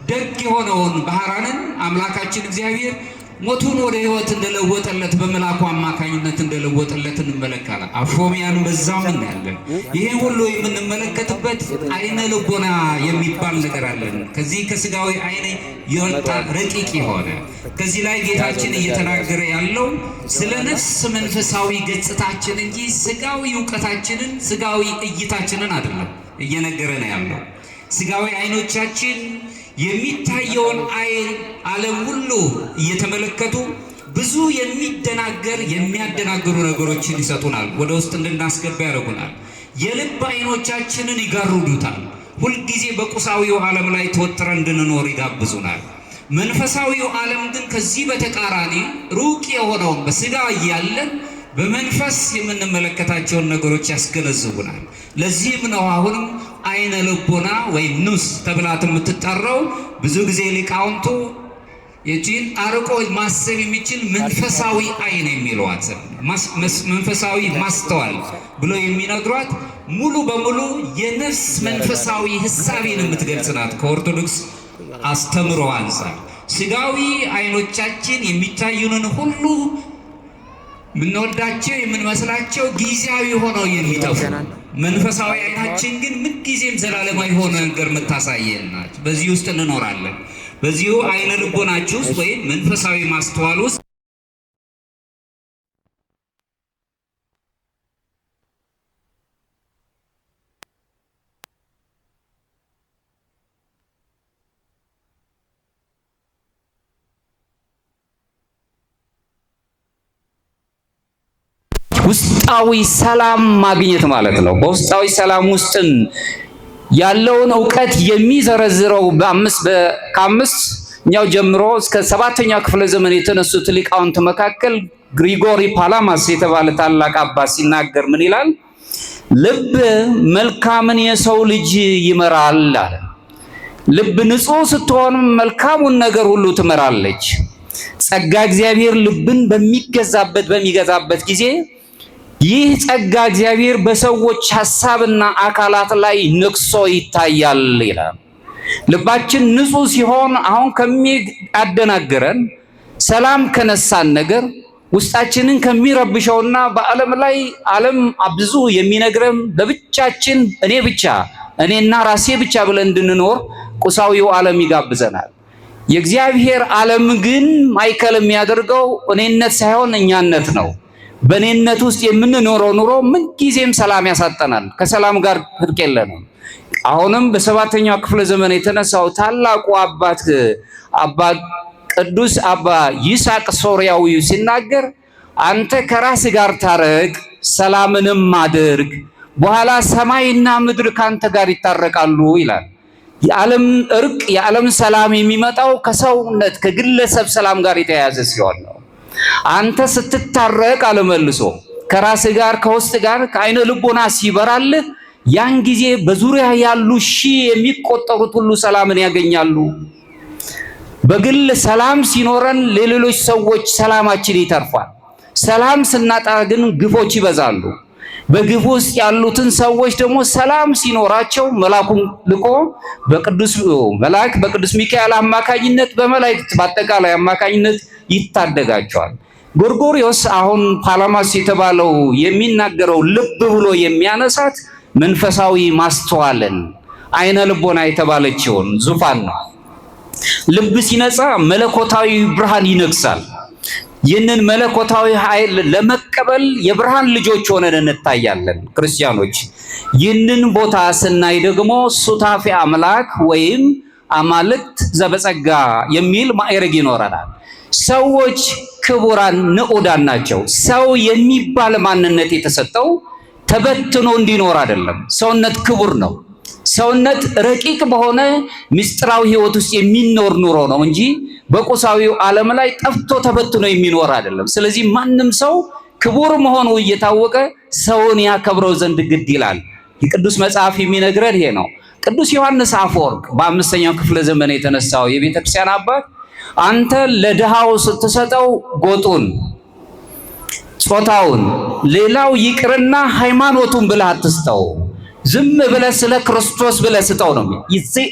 ደግ የሆነውን ባህራንን አምላካችን እግዚአብሔር ሞቱን ወደ ሕይወት እንደለወጠለት በመላኩ አማካኝነት እንደለወጠለት እንመለከታለን። አፎሚያን በዛም እናያለን። ይሄ ሁሉ የምንመለከትበት አይነ ልቦና የሚባል ነገር አለን። ከዚህ ከስጋዊ አይነ የወጣ ረቂቅ የሆነ ከዚህ ላይ ጌታችን እየተናገረ ያለው ስለ ነፍስ መንፈሳዊ ገጽታችን እንጂ ስጋዊ ዕውቀታችንን ስጋዊ እይታችንን አይደለም እየነገረን ያለው። ስጋዊ አይኖቻችን የሚታየውን አይን ዓለም ሁሉ እየተመለከቱ ብዙ የሚያደናግሩ ነገሮችን ይሰጡናል፣ ወደ ውስጥ እንድናስገባ ያደርጉናል። የልብ አይኖቻችንን ይጋርዱታል። ሁልጊዜ በቁሳዊው ዓለም ላይ ተወጥረን እንድንኖር ይጋብዙናል። መንፈሳዊው ዓለም ግን ከዚህ በተቃራኒ ሩቅ የሆነውን በስጋ እያለን በመንፈስ የምንመለከታቸውን ነገሮች ያስገነዝቡናል። ለዚህም ነው አሁንም አይነ ልቦና ወይም ኑስ ተብላት የምትጠራው። ብዙ ጊዜ ሊቃውንቱ የጂን አርቆ ማሰብ የሚችል መንፈሳዊ አይን የሚሏት መንፈሳዊ ማስተዋል ብሎ የሚነግሯት ሙሉ በሙሉ የነፍስ መንፈሳዊ ሕሳቤን የምትገልጽ ናት። ከኦርቶዶክስ አስተምሮ አንፃር ስጋዊ አይኖቻችን የሚታዩንን ሁሉ ምንወዳቸው የምንመስላቸው ጊዜያዊ ሆነው የሚጠፉ፣ መንፈሳዊ አይናችን ግን ምንጊዜም ዘላለማዊ ሆነ ነገር የምታሳየን ናት። በዚህ ውስጥ እንኖራለን። በዚሁ አይነ ልቦናችሁ ውስጥ ወይም መንፈሳዊ ማስተዋል ውስጥ ውስጣዊ ሰላም ማግኘት ማለት ነው። በውስጣዊ ሰላም ውስጥን ያለውን ዕውቀት የሚዘረዝረው ከአምስተኛው ጀምሮ እስከ 7ኛው ክፍለ ዘመን የተነሱት ሊቃውንት መካከል ግሪጎሪ ፓላማስ የተባለ ታላቅ አባት ሲናገር ምን ይላል? ልብ መልካምን የሰው ልጅ ይመራል አለ። ልብ ንጹሕ ስትሆን መልካሙን ነገር ሁሉ ትመራለች። ጸጋ እግዚአብሔር ልብን በሚገዛበት ጊዜ ይህ ጸጋ እግዚአብሔር በሰዎች ሐሳብና አካላት ላይ ነግሶ ይታያል ይላል። ልባችን ንጹሕ ሲሆን አሁን ከሚያደናግረን ሰላም ከነሳን ነገር ውስጣችንን ከሚረብሸውና በዓለም ላይ ዓለም ብዙ የሚነግረን በብቻችን እኔና ራሴ ብቻ ብለን እንድንኖር ቁሳዊው ዓለም ይጋብዘናል። የእግዚአብሔር ዓለም ግን ማዕከል የሚያደርገው እኔነት ሳይሆን እኛነት ነው። በእኔነት ውስጥ የምንኖረው ኑሮ ምንጊዜም ሰላም ያሳጠናል። ከሰላም ጋር እርቅ የለንም። አሁንም በ7ኛው ክፍለ ዘመን የተነሳው ታላቁ አባት ቅዱስ አባ ይስሐቅ ሶርያዊ ሲናገር አንተ ከራስ ጋር ታረቅ፣ ሰላምንም አድርግ፣ በኋላ ሰማይና ምድር ካንተ ጋር ይታረቃሉ ይላል። የዓለም እርቅ የዓለም ሰላም የሚመጣው ከሰውነት ከግለሰብ ሰላም ጋር የተያያዘ ሲሆን ነው። አንተ ስትታረቅ አለመልሶ ከራስ ጋር ከውስጥ ጋር ከአይነ ልቦና ሲበራልህ ያን ጊዜ በዙሪያ ያሉ ሺህ የሚቆጠሩት ሁሉ ሰላምን ያገኛሉ። በግል ሰላም ሲኖረን ለሌሎች ሰዎች ሰላማችን ይተርፋል። ሰላም ስናጣ ግን ግፎች ይበዛሉ። በግፍ ውስጥ ያሉትን ሰዎች ደግሞ ሰላም ሲኖራቸው መልአኩን ልኮ በቅዱስ ሚካኤል አማካኝነት በመላእክት በአጠቃላይ አማካኝነት ይታደጋቸዋል። ጎርጎርዮስ አሁን ፓላማስ የተባለው የሚናገረው ልብ ብሎ የሚያነሳት መንፈሳዊ ማስተዋልን አይነ ልቦና የተባለችውን ዙፋን ነው። ልብ ሲነጻ መለኮታዊ ብርሃን ይነግሳል። ይህንን መለኮታዊ ኃይል ለመቀበል የብርሃን ልጆች ሆነን እንታያለን ክርስቲያኖች። ይህንን ቦታ ስናይ ደግሞ ሱታፌ አምላክ ወይም አማልክት ዘበጸጋ የሚል ማዕረግ ይኖረናል። ሰዎች ክቡራን ንዑዳን ናቸው። ሰው የሚባል ማንነት የተሰጠው ተበትኖ እንዲኖር አይደለም። ሰውነት ክቡር ነው። ሰውነት ረቂቅ በሆነ ምስጢራዊ ሕይወት ውስጥ የሚኖር ኑሮ ነው እንጂ በቁሳዊው ዓለም ላይ ጠፍቶ ተበትኖ የሚኖር አይደለም። ስለዚህ ማንም ሰው ክቡር መሆኑ እየታወቀ ሰውን ያከብረው ዘንድ ግድ ይላል። የቅዱስ መጽሐፍ የሚነግረን ይሄ ነው። ቅዱስ ዮሐንስ አፈወርቅ በ5ኛው ክፍለ ዘመን የተነሳው የቤተ ክርስቲያን አባት አንተ ለድሃው ስትሰጠው ጎጡን፣ ጾታውን፣ ሌላው ይቅርና ሃይማኖቱን ብለህ አትስጠው። ዝም ብለህ ስለ ክርስቶስ ብለህ ስጠው ነው።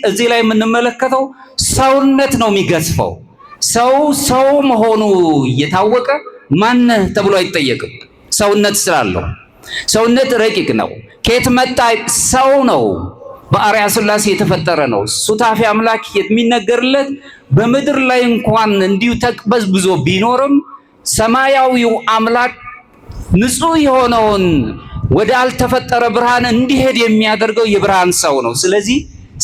እዚህ ላይ የምንመለከተው ሰውነት ነው የሚገዝፈው። ሰው መሆኑ እየታወቀ ማነህ ተብሎ አይጠየቅም። ሰውነት ስላለው ሰውነት ረቂቅ ነው። ከየት መጣ? ሰው ነው። በአርአያ ሥላሴ የተፈጠረ ነው። ሱታፊ አምላክ የሚነገርለት በምድር ላይ እንኳን እንዲሁ ተቅበዝብዞ ቢኖርም ሰማያዊው አምላክ ንጹሕ የሆነውን ወደ አልተፈጠረ ብርሃን እንዲሄድ የሚያደርገው የብርሃን ሰው ነው። ስለዚህ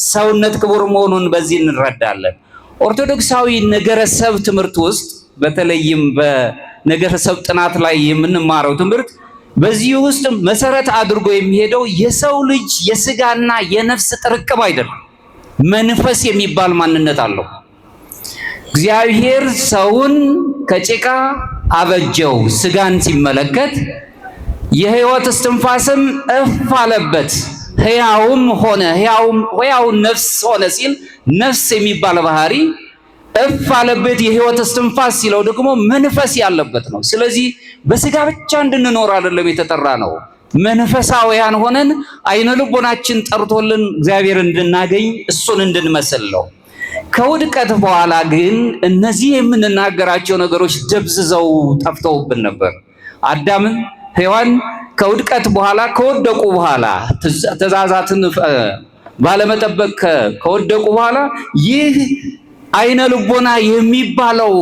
ሰውነት ክቡር መሆኑን በዚህ እንረዳለን። ኦርቶዶክሳዊ ነገረሰብ ትምህርት ውስጥ በተለይም በነገረሰብ ጥናት ላይ የምንማረው ትምህርት በዚህ ውስጥ መሰረት አድርጎ የሚሄደው የሰው ልጅ የስጋና የነፍስ ጥርቅም አይደለም። መንፈስ የሚባል ማንነት አለው። እግዚአብሔር ሰውን ከጭቃ አበጀው። ስጋን ሲመለከት የሕይወት እስትንፋስም እፍ አለበት፣ ሕያውም ሆነ። ሕያው ነፍስ ሆነ ሲል ነፍስ የሚባል ባህሪ እፍ አለበት። የሕይወት እስትንፋስ ሲለው ደግሞ መንፈስ ያለበት ነው። ስለዚህ በስጋ ብቻ እንድንኖር አይደለም የተጠራ ነው። መንፈሳውያን ሆነን አይነ ልቦናችን ጠርቶልን እግዚአብሔር እንድናገኝ እሱን እንድንመስል ነው። ከውድቀት በኋላ ግን እነዚህ የምንናገራቸው ነገሮች ደብዝዘው ጠፍተውብን ነበር። አዳምን ሔዋን ከውድቀት በኋላ ከወደቁ በኋላ ትእዛዛትን ባለመጠበቅ ከወደቁ በኋላ ይህ አይነ ልቦና የሚባለው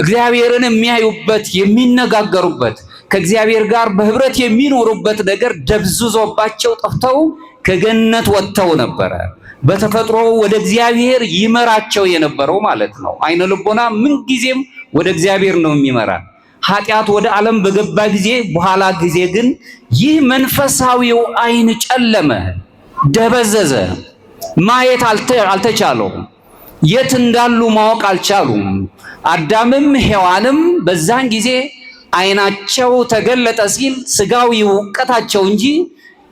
እግዚአብሔርን የሚያዩበት የሚነጋገሩበት ከእግዚአብሔር ጋር በህብረት የሚኖሩበት ነገር ደብዝዞባቸው ጠፍተው ከገነት ወጥተው ነበረ። በተፈጥሮ ወደ እግዚአብሔር ይመራቸው የነበረው ማለት ነው። አይነ ልቦና ምን ጊዜም ወደ እግዚአብሔር ነው የሚመራ። ኃጢአት ወደ ዓለም በገባ ጊዜ በኋላ ጊዜ ግን ይህ መንፈሳዊው አይን ጨለመ፣ ደበዘዘ። ማየት አልተቻለውም። የት እንዳሉ ማወቅ አልቻሉም። አዳምም ሔዋንም በዛን ጊዜ አይናቸው ተገለጠ ሲል ስጋዊው እውቀታቸው እንጂ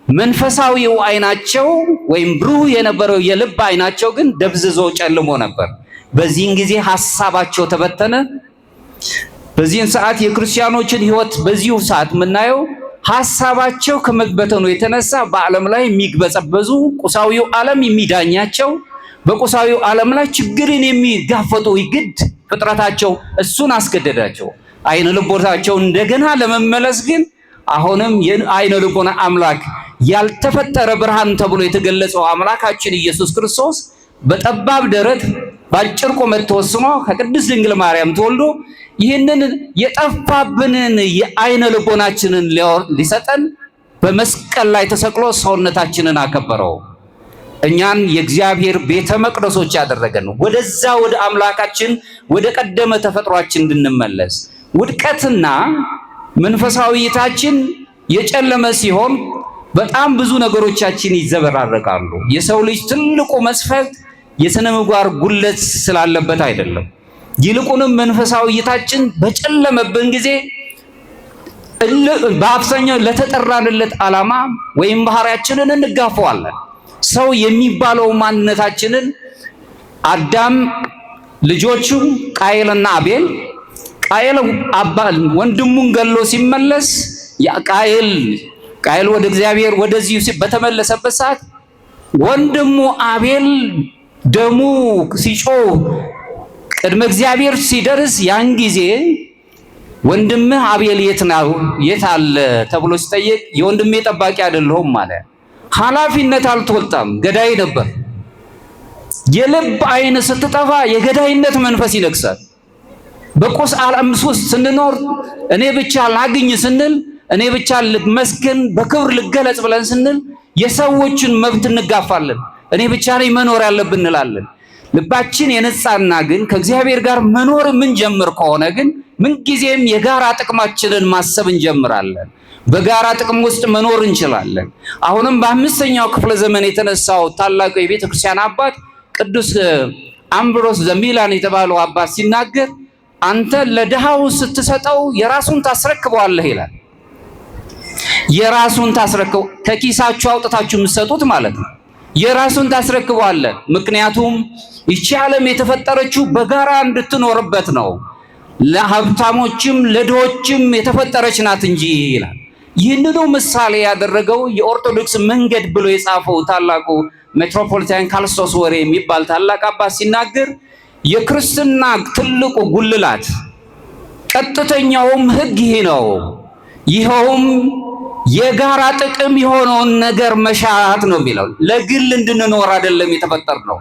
መንፈሳዊው አይናቸው ወይም ብሩህ የነበረው የልብ አይናቸው ግን ደብዝዞ ጨልሞ ነበር። በዚህን ጊዜ ሐሳባቸው ተበተነ። በዚህን ሰዓት የክርስቲያኖችን ሕይወት በዚሁ ሰዓት የምናየው ሐሳባቸው ከመበተኑ የተነሳ በዓለም ላይ የሚግበጸበዙ ቁሳዊው ዓለም የሚዳኛቸው በቁሳዊው ዓለም ላይ ችግርን የሚጋፈጡ ግድ ፍጥረታቸው እሱን አስገደዳቸው። አይነ ልቦናቸው እንደገና ለመመለስ ግን አሁንም የአይነ ልቦና አምላክ ያልተፈጠረ ብርሃን ተብሎ የተገለጸው አምላካችን ኢየሱስ ክርስቶስ በጠባብ ደረት በአጭር ቁመት ተወስኖ ከቅድስት ድንግል ማርያም ተወልዶ ይህንን የጠፋብንን የአይነ ልቦናችንን ሊሰጠን በመስቀል ላይ ተሰቅሎ ሰውነታችንን አከበረው። እኛን የእግዚአብሔር ቤተ መቅደሶች ያደረገን ወደዛ ወደ አምላካችን ወደ ቀደመ ተፈጥሯችን እንድንመለስ። ውድቀትና መንፈሳዊታችን የጨለመ ሲሆን በጣም ብዙ ነገሮቻችን ይዘበራረቃሉ። የሰው ልጅ ትልቁ መስፈርት የሥነ ምግባር ጉለት ስላለበት አይደለም። ይልቁንም መንፈሳዊታችን በጨለመብን ጊዜ በአብዛኛው ለተጠራንለት ዓላማ ወይም ባህሪያችንን እንጋፈዋለን። ሰው የሚባለው ማንነታችንን አዳም ልጆቹ ቃየልና አቤል ቃየል ወንድሙን ገሎ ሲመለስ ቃየል ወደ እግዚአብሔር ወደዚህ በተመለሰበት ሰዓት ወንድሙ አቤል ደሙ ሲጮህ ቅድመ እግዚአብሔር ሲደርስ ያን ጊዜ ወንድምህ አቤል የት አለ ተብሎ ሲጠየቅ የወንድሜ ጠባቂ አይደለሁም ማለት ኃላፊነት አልተወጣም። ገዳይ ነበር። የልብ አይን ስትጠፋ የገዳይነት መንፈስ ይነግሳል። በቁስ ዓለም ውስጥ ስንኖር እኔ ብቻ ላግኝ ስንል እኔ ብቻ ልመስገን በክብር ልገለጽ ብለን ስንል የሰዎችን መብት እንጋፋለን። እኔ ብቻ ነኝ መኖር ያለብን እንላለን። ልባችን የነጻና ግን ከእግዚአብሔር ጋር መኖር ምን ጀምር ከሆነ ግን ምንጊዜም የጋራ ጥቅማችንን ማሰብ እንጀምራለን። በጋራ ጥቅም ውስጥ መኖር እንችላለን። አሁንም በአምስተኛው ክፍለ ዘመን የተነሳው ታላቁ የቤተ ክርስቲያን አባት ቅዱስ አምብሮስ ዘሚላን የተባለው አባት ሲናገር አንተ ለድሃው ስትሰጠው የራሱን ታስረክበዋለህ ይላል። የራሱን ታስረክበው ከኪሳችሁ አውጥታችሁ የምትሰጡት ማለት ነው። የራሱን ታስረክበዋለህ። ምክንያቱም ይቺ ዓለም የተፈጠረችው በጋራ እንድትኖርበት ነው። ለሀብታሞችም ለድሆችም የተፈጠረች ናት እንጂ ይላል። ይህንኑ ምሳሌ ያደረገው የኦርቶዶክስ መንገድ ብሎ የጻፈው ታላቁ ሜትሮፖሊታን ካልስቶስ ወሬ የሚባል ታላቅ አባት ሲናገር የክርስትና ትልቁ ጉልላት ቀጥተኛውም ሕግ ይሄ ነው። ይኸውም የጋራ ጥቅም የሆነውን ነገር መሻት ነው የሚለው። ለግል እንድንኖር አይደለም የተፈጠርነው።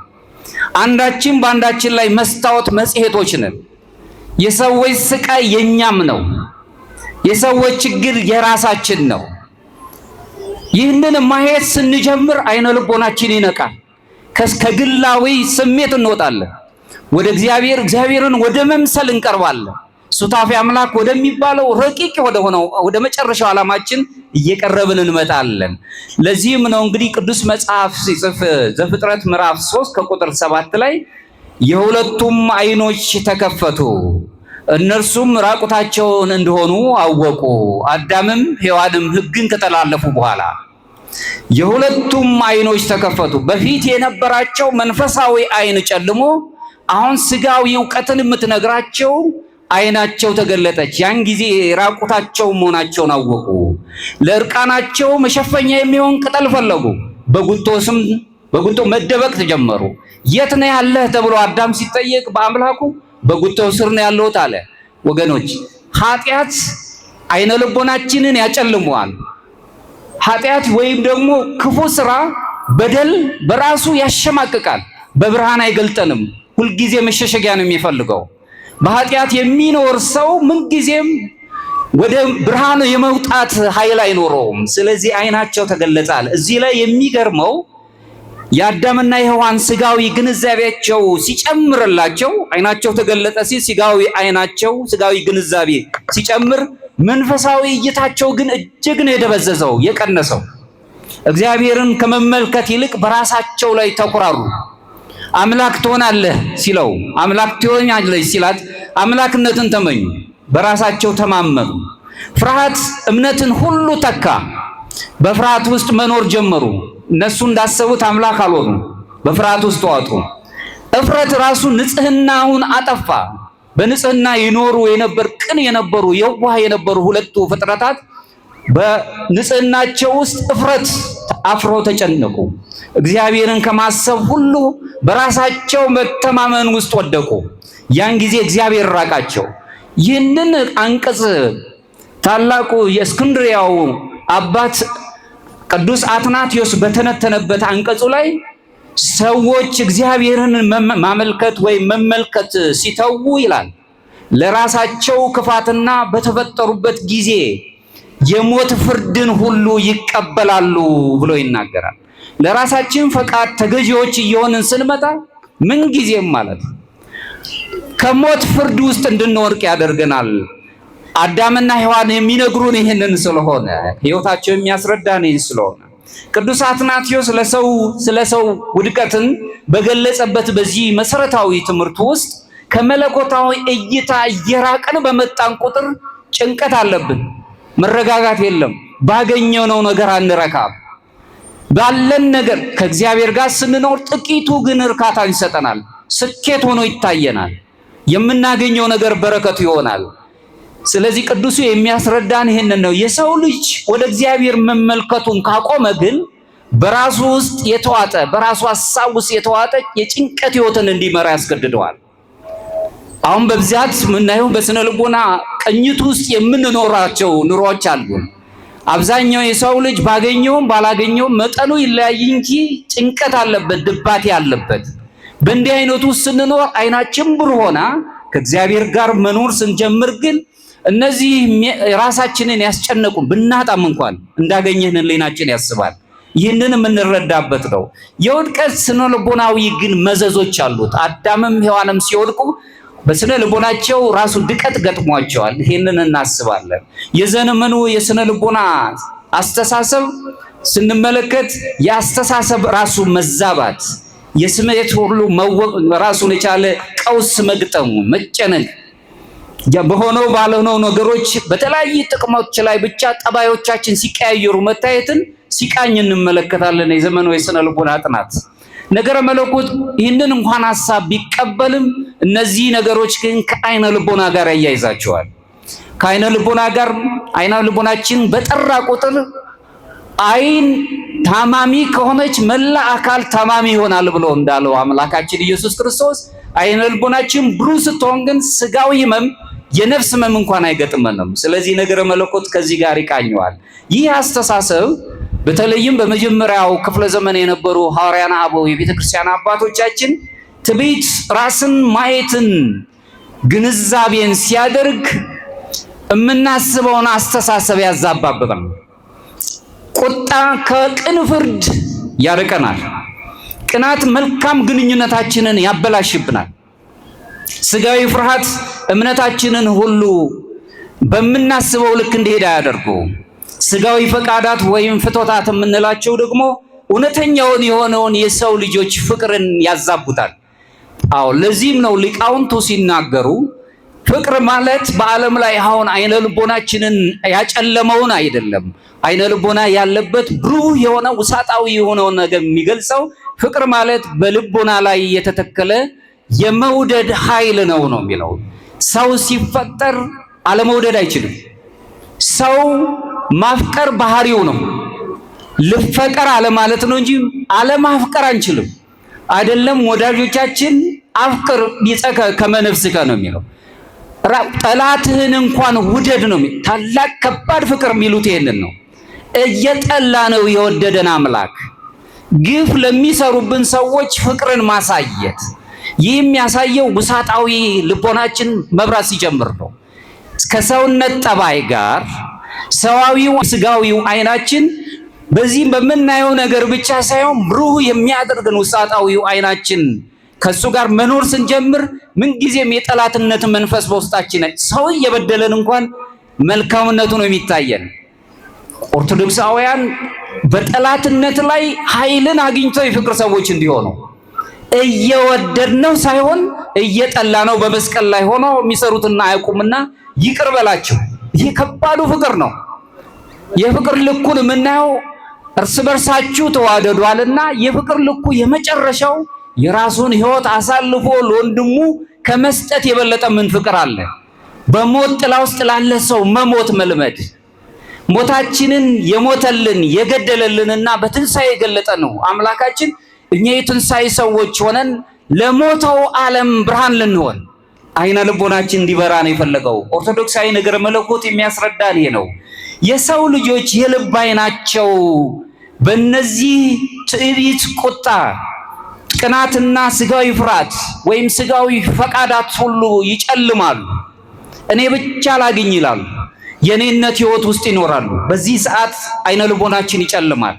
አንዳችን በአንዳችን ላይ መስታወት መጽሔቶች ነን። የሰዎች ስቃይ የኛም ነው። የሰዎች ችግር የራሳችን ነው። ይህንን ማየት ስንጀምር አይነ ልቦናችን ይነቃል። ከግላዊ ስሜት እንወጣለን። ወደ እግዚአብሔርን ወደ መምሰል እንቀርባለን። ሱታፊ አምላክ ወደሚባለው ረቂቅ ወደ መጨረሻው ዓላማችን እየቀረብን እንመጣለን። ለዚህም ነው እንግዲህ ቅዱስ መጽሐፍ ሲጽፍ ዘፍጥረት ምዕራፍ 3 ከቁጥር 7 ላይ የሁለቱም አይኖች ተከፈቱ፣ እነርሱም ራቁታቸውን እንደሆኑ አወቁ። አዳምም ሔዋንም ሕግን ከተላለፉ በኋላ የሁለቱም አይኖች ተከፈቱ። በፊት የነበራቸው መንፈሳዊ አይን ጨልሞ አሁን ስጋዊ ዕውቀትን የምትነግራቸው አይናቸው ተገለጠች። ያን ጊዜ ራቁታቸው መሆናቸውን አወቁ። ለእርቃናቸው መሸፈኛ የሚሆን ቅጠል ፈለጉ። በጉቶ መደበቅ ተጀመሩ። የት ነው ያለህ ተብሎ አዳም ሲጠየቅ በአምላኩ በጉቶው ስር ነው ያለሁት አለ። ወገኖች ኃጢአት አይነ ልቦናችንን ያጨልመዋል። ኃጢአት ወይም ደግሞ ክፉ ስራ፣ በደል በራሱ ያሸማቅቃል። በብርሃን አይገልጠንም። ሁልጊዜ መሸሸጊያ ነው የሚፈልገው። በኃጢአት የሚኖር ሰው ምንጊዜም ወደ ብርሃን የመውጣት ኃይል አይኖረውም። ስለዚህ አይናቸው ተገለጻል። እዚህ ላይ የሚገርመው የአዳምና የሔዋን ስጋዊ ግንዛቤያቸው ሲጨምርላቸው አይናቸው ተገለጠ ሲል ስጋዊ ግንዛቤ ሲጨምር መንፈሳዊ እይታቸው ግን እጅግ ነው የደበዘዘው የቀነሰው። እግዚአብሔርን ከመመልከት ይልቅ በራሳቸው ላይ ተኩራሩ። አምላክ ትሆናለህ ሲለው አምላክ ትሆኛለሽ ሲላት አምላክነትን ተመኙ። በራሳቸው ተማመኑ። ፍርሃት እምነትን ሁሉ ተካ። በፍርሃት ውስጥ መኖር ጀመሩ። እነሱ እንዳሰቡት አምላክ አልሆኑ። በፍርሃት ውስጥ ተዋጡ። እፍረት ራሱ ንጽህናውን አጠፋ። በንጽህና ይኖሩ ቅን የነበሩ የዋህ የነበሩ ሁለቱ ፍጥረታት በንጽህናቸው ውስጥ እፍረት አፍረው ተጨነቁ። እግዚአብሔርን ከማሰብ ሁሉ በራሳቸው መተማመን ውስጥ ወደቁ። ያን ጊዜ እግዚአብሔር ራቃቸው። ይህንን አንቀጽ ታላቁ የእስክንድርያው አባት ቅዱስ አትናቴዎስ በተነተነበት አንቀጹ ላይ ሰዎች እግዚአብሔርን ማመልከት ወይም መመልከት ሲተዉ ይላል ለራሳቸው ክፋትና በተፈጠሩበት ጊዜ የሞት ፍርድን ሁሉ ይቀበላሉ ብሎ ይናገራል። ለራሳችን ፈቃድ ተገዢዎች እየሆንን ስንመጣ ምን ጊዜም ማለት ከሞት ፍርድ ውስጥ እንድንወርቅ ያደርገናል። አዳምና ሔዋን የሚነግሩን ይህንን ስለሆነ ሕይወታቸው የሚያስረዳን ይህን ስለሆነ ቅዱስ አትናቴዎስ ስለ ሰው ውድቀትን በገለጸበት በዚህ መሰረታዊ ትምህርት ውስጥ ከመለኮታዊ እይታ እየራቅን በመጣን ቁጥር ጭንቀት አለብን። መረጋጋት የለም። ባገኘነው ነገር አንረካም። ባለን ነገር ከእግዚአብሔር ጋር ስንኖር ጥቂቱ ግን እርካታን ይሰጠናል። ስኬት ሆኖ ይታየናል። የምናገኘው ነገር በረከቱ ይሆናል። ስለዚህ ቅዱሱ የሚያስረዳን ይህንን ነው። የሰው ልጅ ወደ እግዚአብሔር መመልከቱን ካቆመ ግን በራሱ ውስጥ የተዋጠ በራሱ ሐሳብ ውስጥ የተዋጠ የጭንቀት ሕይወትን እንዲመራ ያስገድደዋል። አሁን በብዛት የምናየው በስነ ልቦና ቅኝት ውስጥ የምንኖራቸው ኑሮዎች አሉ። አብዛኛው የሰው ልጅ ባገኘውም ባላገኘውም መጠኑ ይለያይ እንጂ ጭንቀት አለበት፣ ድባቴ አለበት። በእንዲህ አይነቱ ስንኖር አይናችን ብሩህ ሆና ከእግዚአብሔር ጋር መኖር ስንጀምር ግን እነዚህ ራሳችንን ያስጨነቁን ብናጣም እንኳን እንዳገኘን ሕሊናችን ያስባል። ይህንን የምንረዳበት ነው። የውድቀት ስነ ልቦናዊ ግን መዘዞች አሉት። አዳምም ሔዋንም ሲወድቁ በስነ ልቦናቸው ራሱ ድቀት ገጥሟቸዋል። ይህንን እናስባለን። የዘመኑ የስነ ልቦና አስተሳሰብ ስንመለከት የአስተሳሰብ ራሱ መዛባት፣ የስሜት ሁሉ ራሱን የቻለ ቀውስ መግጠሙ፣ መጨነቅ በሆነው ባልሆነው ነገሮች በተለያዩ ጥቅሞች ላይ ብቻ ጠባዮቻችን ሲቀያየሩ መታየትን ሲቃኝ እንመለከታለን። የዘመኑ የስነ ልቦና ጥናት ነገረ መለኮት ይህንን እንኳን ሐሳብ ቢቀበልም እነዚህ ነገሮች ግን ከአይነ ልቦና ጋር ያያይዛቸዋል። ከአይነ ልቦና ጋር አይነ ልቦናችን በጠራ ቁጥር አይን ታማሚ ከሆነች መላ አካል ታማሚ ይሆናል ብሎ እንዳለው አምላካችን ኢየሱስ ክርስቶስ አይነ ልቦናችን ብሩህ ስትሆን ግን ስጋዊ ህመም የነፍስ ህመም እንኳን አይገጥመንም። ስለዚህ ነገረ መለኮት ከዚህ ጋር ይቃኘዋል። ይህ አስተሳሰብ በተለይም በመጀመሪያው ክፍለ ዘመን የነበሩ ሐዋርያና አበው የቤተ ክርስቲያን አባቶቻችን ትዕቢት ራስን ማየትን ግንዛቤን ሲያደርግ የምናስበውን አስተሳሰብ ያዛባብናል። ቁጣ ከቅን ፍርድ ያርቀናል። ቅናት መልካም ግንኙነታችንን ያበላሽብናል። ስጋዊ ፍርሃት እምነታችንን ሁሉ በምናስበው ልክ እንዲሄድ አያደርጉም። ስጋዊ ፈቃዳት ወይም ፍቶታት የምንላቸው ደግሞ እውነተኛውን የሆነውን የሰው ልጆች ፍቅርን ያዛቡታል። አዎ ለዚህም ነው ሊቃውንቱ ሲናገሩ ፍቅር ማለት በዓለም ላይ አሁን አይነ ልቦናችንን ያጨለመውን አይደለም። አይነ ልቦና ያለበት ብሩህ የሆነ ውሳጣዊ የሆነውን ነገር የሚገልጸው ፍቅር ማለት በልቦና ላይ የተተከለ የመውደድ ኃይል ነው የሚለው። ሰው ሲፈጠር አለመውደድ አይችልም። ሰው ማፍቀር ባህሪው ነው። ልፈቀር አለ ማለት ነው እንጂ አለማፍቀር አንችልም። አይደለም ወዳጆቻችን አፍቅር ቢጸከ ከመነፍስከ ነው የሚለው። ጠላትህን እንኳን ውደድ ነው። ታላቅ ከባድ ፍቅር የሚሉት ይሄንን ነው። እየጠላ ነው የወደደን አምላክ ግፍ ለሚሰሩብን ሰዎች ፍቅርን ማሳየት። ይህ የሚያሳየው ውሳጣዊ ልቦናችን መብራት ሲጀምር ነው። ከሰውነት ጠባይ ጋር ሰዋዊው ስጋዊው አይናችን በዚህም በምናየው ነገር ብቻ ሳይሆን ብሩህ የሚያደርገን ውሳጣዊው አይናችን ከሱ ጋር መኖር ስንጀምር ምንጊዜም የጠላትነት መንፈስ በውስጣችን ሰው እየበደለን እንኳን መልካምነቱ ነው የሚታየን። ኦርቶዶክሳውያን በጠላትነት ላይ ኃይልን አግኝተው የፍቅር ሰዎች እንዲሆኑ እየወደድነው ሳይሆን እየጠላነው በመስቀል ላይ ሆኖ የሚሰሩትና አያውቁምና ይቅር በላቸው። ይህ ከባዱ ፍቅር ነው። የፍቅር ልኩን የምናየው እርስ በርሳችሁ ተዋደዷልና የፍቅር ልኩ የመጨረሻው የራሱን ሕይወት አሳልፎ ለወንድሙ ከመስጠት የበለጠ ምን ፍቅር አለ? በሞት ጥላ ውስጥ ላለ ሰው መሞት መልመድ። ሞታችንን የሞተልን የገደለልንና በትንሣኤ የገለጠ ነው አምላካችን። እኛ የትንሣኤ ሰዎች ሆነን ለሞተው ዓለም ብርሃን ልንሆን አይነ ልቦናችን እንዲበራ ነው የፈለገው። ኦርቶዶክሳዊ ነገረ መለኮት የሚያስረዳን ይሄ ነው። የሰው ልጆች የልብ አይናቸው በእነዚህ ትዕቢት፣ ቁጣ፣ ቅናትና ስጋዊ ፍርሃት ወይም ስጋዊ ፈቃዳት ሁሉ ይጨልማሉ። እኔ ብቻ ላግኝ ይላሉ። የኔነት ህይወት ውስጥ ይኖራሉ። በዚህ ሰዓት አይነ ልቦናችን ይጨልማል።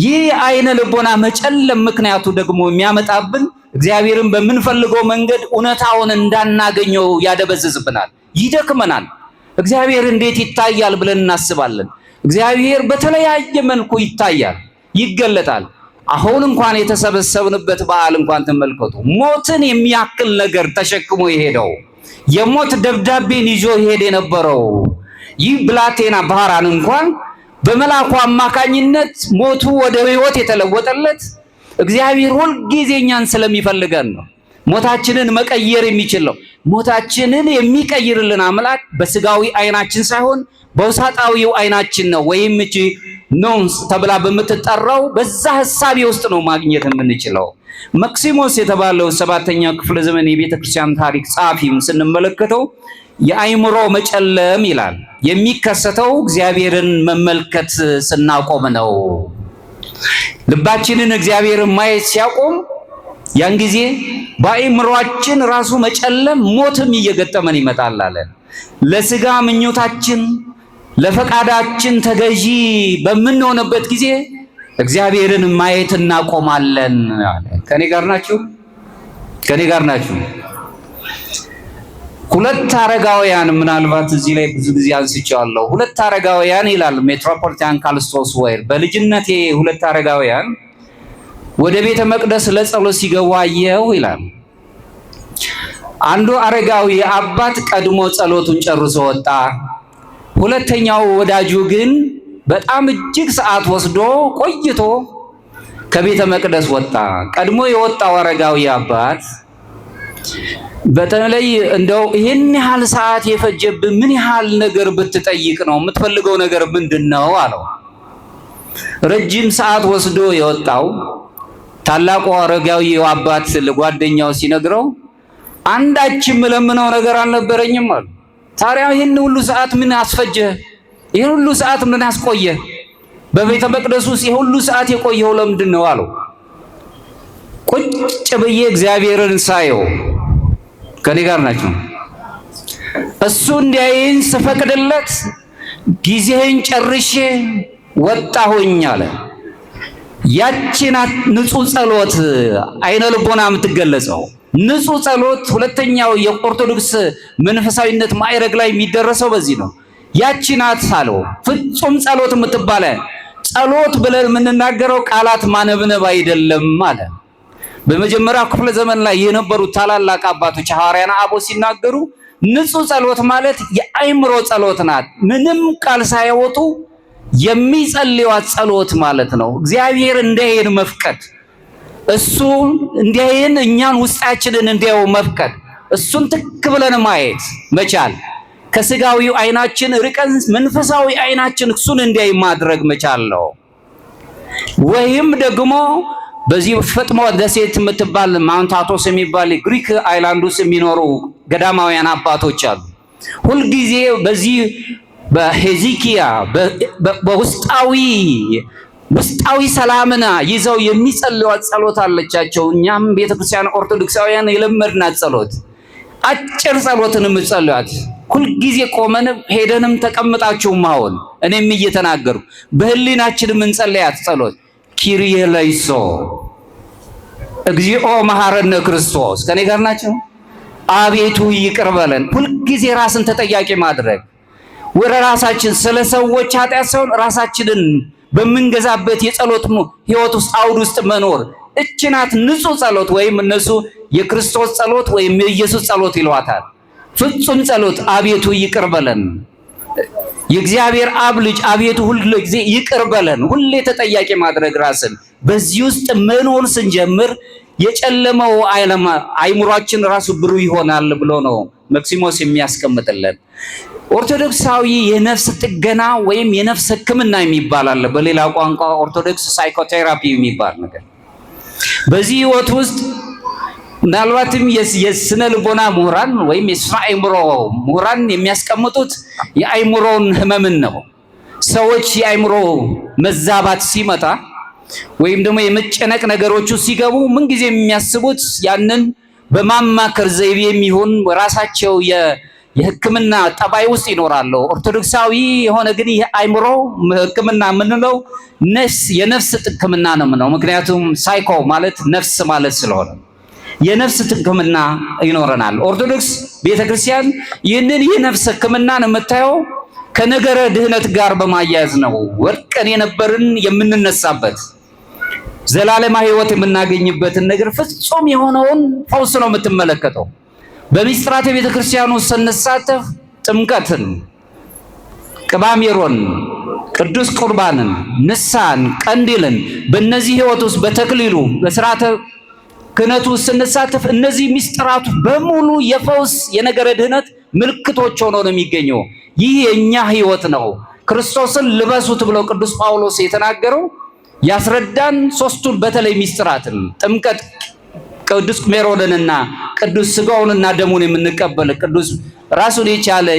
ይህ አይነ ልቦና መጨለም ምክንያቱ ደግሞ የሚያመጣብን እግዚአብሔርን በምንፈልገው መንገድ እውነታውን እንዳናገኘው ያደበዝዝብናል፣ ይደክመናል። እግዚአብሔር እንዴት ይታያል ብለን እናስባለን። እግዚአብሔር በተለያየ መልኩ ይታያል፣ ይገለጣል። አሁን እንኳን የተሰበሰብንበት በዓል እንኳን ተመልከቱ። ሞትን የሚያክል ነገር ተሸክሞ የሄደው የሞት ደብዳቤን ይዞ ይሄድ የነበረው ይህ ብላቴና ባህራን እንኳን በመልአኩ አማካኝነት ሞቱ ወደ ህይወት የተለወጠለት እግዚአብሔር ሁልጊዜ እኛን ስለሚፈልገን ነው። ሞታችንን መቀየር የሚችል ነው። ሞታችንን የሚቀይርልን አምላክ በስጋዊ አይናችን ሳይሆን በውሳጣዊው አይናችን ነው። ወይም እቺ ኖንስ ተብላ በምትጠራው በዛ ሐሳቤ ውስጥ ነው ማግኘት የምንችለው። መክሲሞስ የተባለው 7ኛው ክፍለ ዘመን የቤተ ክርስቲያን ታሪክ ጸሐፊም ስንመለከተው የአይምሮ መጨለም ይላል የሚከሰተው እግዚአብሔርን መመልከት ስናቆም ነው። ልባችንን እግዚአብሔርን ማየት ሲያቆም ያን ጊዜ በአይምሮአችን ራሱ መጨለም ሞትም እየገጠመን ይመጣል አለ። ለስጋ ምኞታችን ለፈቃዳችን ተገዢ በምንሆንበት ጊዜ እግዚአብሔርን ማየት እናቆማለን አለ። ከኔ ጋር ናችሁ? ከኔ ጋር ናችሁ? ሁለት አረጋውያን ምናልባት እዚህ ላይ ብዙ ጊዜ አንስቻለሁ። ሁለት አረጋውያን ይላል ሜትሮፖሊታን ካልስቶስ ወይር በልጅነቴ ሁለት አረጋውያን ወደ ቤተ መቅደስ ለጸሎት ሲገቡ አየሁ ይላል። አንዱ አረጋዊ አባት ቀድሞ ጸሎቱን ጨርሶ ወጣ። ሁለተኛው ወዳጁ ግን በጣም እጅግ ሰዓት ወስዶ ቆይቶ ከቤተ መቅደስ ወጣ። ቀድሞ የወጣው አረጋዊ አባት በተለይ እንደው ይሄን ያህል ሰዓት የፈጀብህ ምን ያህል ነገር ብትጠይቅ ነው? የምትፈልገው ነገር ምንድነው አለው። ረጅም ሰዓት ወስዶ የወጣው ታላቁ አረጋዊው አባት ለጓደኛው ሲነግረው አንዳችም ለምነው ነገር አልነበረኝም አለ። ታዲያ ይሄን ሁሉ ሰዓት ምን አስፈጀህ? ይሄን ሁሉ ሰዓት ምን አስቆየህ? በቤተ መቅደስ ውስጥ ይሄ ሁሉ ሰዓት የቆየው ለምንድን ነው አለው። ቁጭ ብዬ እግዚአብሔርን ሳየው ከኔ ጋር ናቸው። እሱ እንዲያየኝ ስፈቅድለት ጊዜህን ጨርሼ ወጣሁኝ አለ። ያቺን ንጹህ ጸሎት አይነ ልቦና የምትገለጸው ንጹህ ጸሎት ሁለተኛው የኦርቶዶክስ መንፈሳዊነት ማዕረግ ላይ የሚደረሰው በዚህ ነው። ያቺ ናት አለው ፍጹም ጸሎት የምትባለ ጸሎት ብለን የምንናገረው ቃላት ማነብነብ አይደለም አለ። በመጀመሪያው ክፍለ ዘመን ላይ የነበሩት ታላላቅ አባቶች ሐዋርያና አበው ሲናገሩ ንጹህ ጸሎት ማለት የአእምሮ ጸሎት ናት። ምንም ቃል ሳይወጡ የሚጸልዩት ጸሎት ማለት ነው። እግዚአብሔር እንዲያየን መፍቀድ፣ እሱ እንዲያየን እኛን ውስጣችንን እንዲያው መፍቀድ፣ እሱን ትክ ብለን ማየት መቻል፣ ከስጋዊው አይናችን ርቀን መንፈሳዊ አይናችን እሱን እንዲያይ ማድረግ መቻል ነው። ወይም ደግሞ በዚህ ፈጥሞ ደሴት የምትባል ማውንት አቶስ የሚባል ግሪክ አይላንድ ውስጥ የሚኖሩ ገዳማውያን አባቶች አሉ። ሁልጊዜ በዚህ በሄዚኪያ ውስጣዊ ሰላምና ይዘው የሚጸልዩት ጸሎት አለቻቸው። እኛም ቤተክርስቲያን ኦርቶዶክሳውያን የለመድናት ጸሎት አጭር ጸሎትን የምጸልዩት ሁልጊዜ ቆመን ሄደንም ተቀምጣችሁም አሁን እኔም እየተናገሩ በህሊናችን የምንጸልያት ጸሎት ኪሪየ ለይሶ እግዚኦ መሐረነ ክርስቶስ ከኔ ጋር ናቸው። አቤቱ ይቅር በለን። ሁልጊዜ ራስን ተጠያቂ ማድረግ ወደ ራሳችን ስለ ሰዎች ኃጢአት ሳይሆን ራሳችንን በምንገዛበት የጸሎት ህይወት ውስጥ አውድ ውስጥ መኖር እቺ ናት ንጹህ ጸሎት፣ ወይም እነሱ የክርስቶስ ጸሎት ወይም የኢየሱስ ጸሎት ይሏታል። ፍጹም ጸሎት አቤቱ ይቅር በለን። የእግዚአብሔር አብ ልጅ አቤቱ ሁሉ ጊዜ ይቅር በለን። ሁሌ ተጠያቂ ማድረግ ራስን በዚህ ውስጥ መኖር ስንጀምር የጨለመው አይምሯችን ራሱ ብሩህ ይሆናል ብሎ ነው መክሲሞስ የሚያስቀምጥልን። ኦርቶዶክሳዊ የነፍስ ጥገና ወይም የነፍስ ሕክምና የሚባል አለ። በሌላ ቋንቋ ኦርቶዶክስ ሳይኮቴራፒ የሚባል ነገር። በዚህ ህይወት ውስጥ ምናልባትም የስነ ልቦና ምሁራን ወይም የስነ አእምሮ ምሁራን የሚያስቀምጡት የአእምሮን ህመምን ነው። ሰዎች የአእምሮ መዛባት ሲመጣ ወይም ደግሞ የመጨነቅ ነገሮቹ ሲገቡ ምንጊዜ የሚያስቡት ያንን በማማከር ዘይቤ የሚሆን ራሳቸው የህክምና ጠባይ ውስጥ ይኖራሉ። ኦርቶዶክሳዊ የሆነ ግን የአእምሮ ህክምና የምንለው የነፍስ ህክምና ነው። ምክንያቱም ሳይኮ ማለት ነፍስ ማለት ስለሆነ የነፍስ ህክምና ይኖረናል። ኦርቶዶክስ ቤተክርስቲያን ይህንን የነፍስ ህክምናን የምታየው ከነገረ ድህነት ጋር በማያያዝ ነው። ወድቀን የነበርን የምንነሳበት ዘላለማ ህይወት የምናገኝበትን ነገር ፍጹም የሆነውን ፈውስ ነው የምትመለከተው። በሚስጥራተ ቤተክርስቲያኑ ስንሳተፍ ጥምቀትን፣ ቅባሜሮን፣ ቅዱስ ቁርባንን፣ ንስሐን፣ ቀንዲልን በእነዚህ ህይወት ውስጥ በተክሊሉ በስርዓተ ክህነቱ ስንሳተፍ እነዚህ ሚስጥራቱ በሙሉ የፈውስ የነገረ ድህነት ምልክቶች ሆነው ነው የሚገኘው። ይህ የኛ ህይወት ነው። ክርስቶስን ልበሱት ብሎ ቅዱስ ጳውሎስ የተናገረው ያስረዳን ሶስቱን በተለይ ሚስጥራትን ጥምቀት፣ ቅዱስ ሜሮንንና ቅዱስ ስጋውንና ደሙን የምንቀበል ቅዱስ ራሱን የቻለ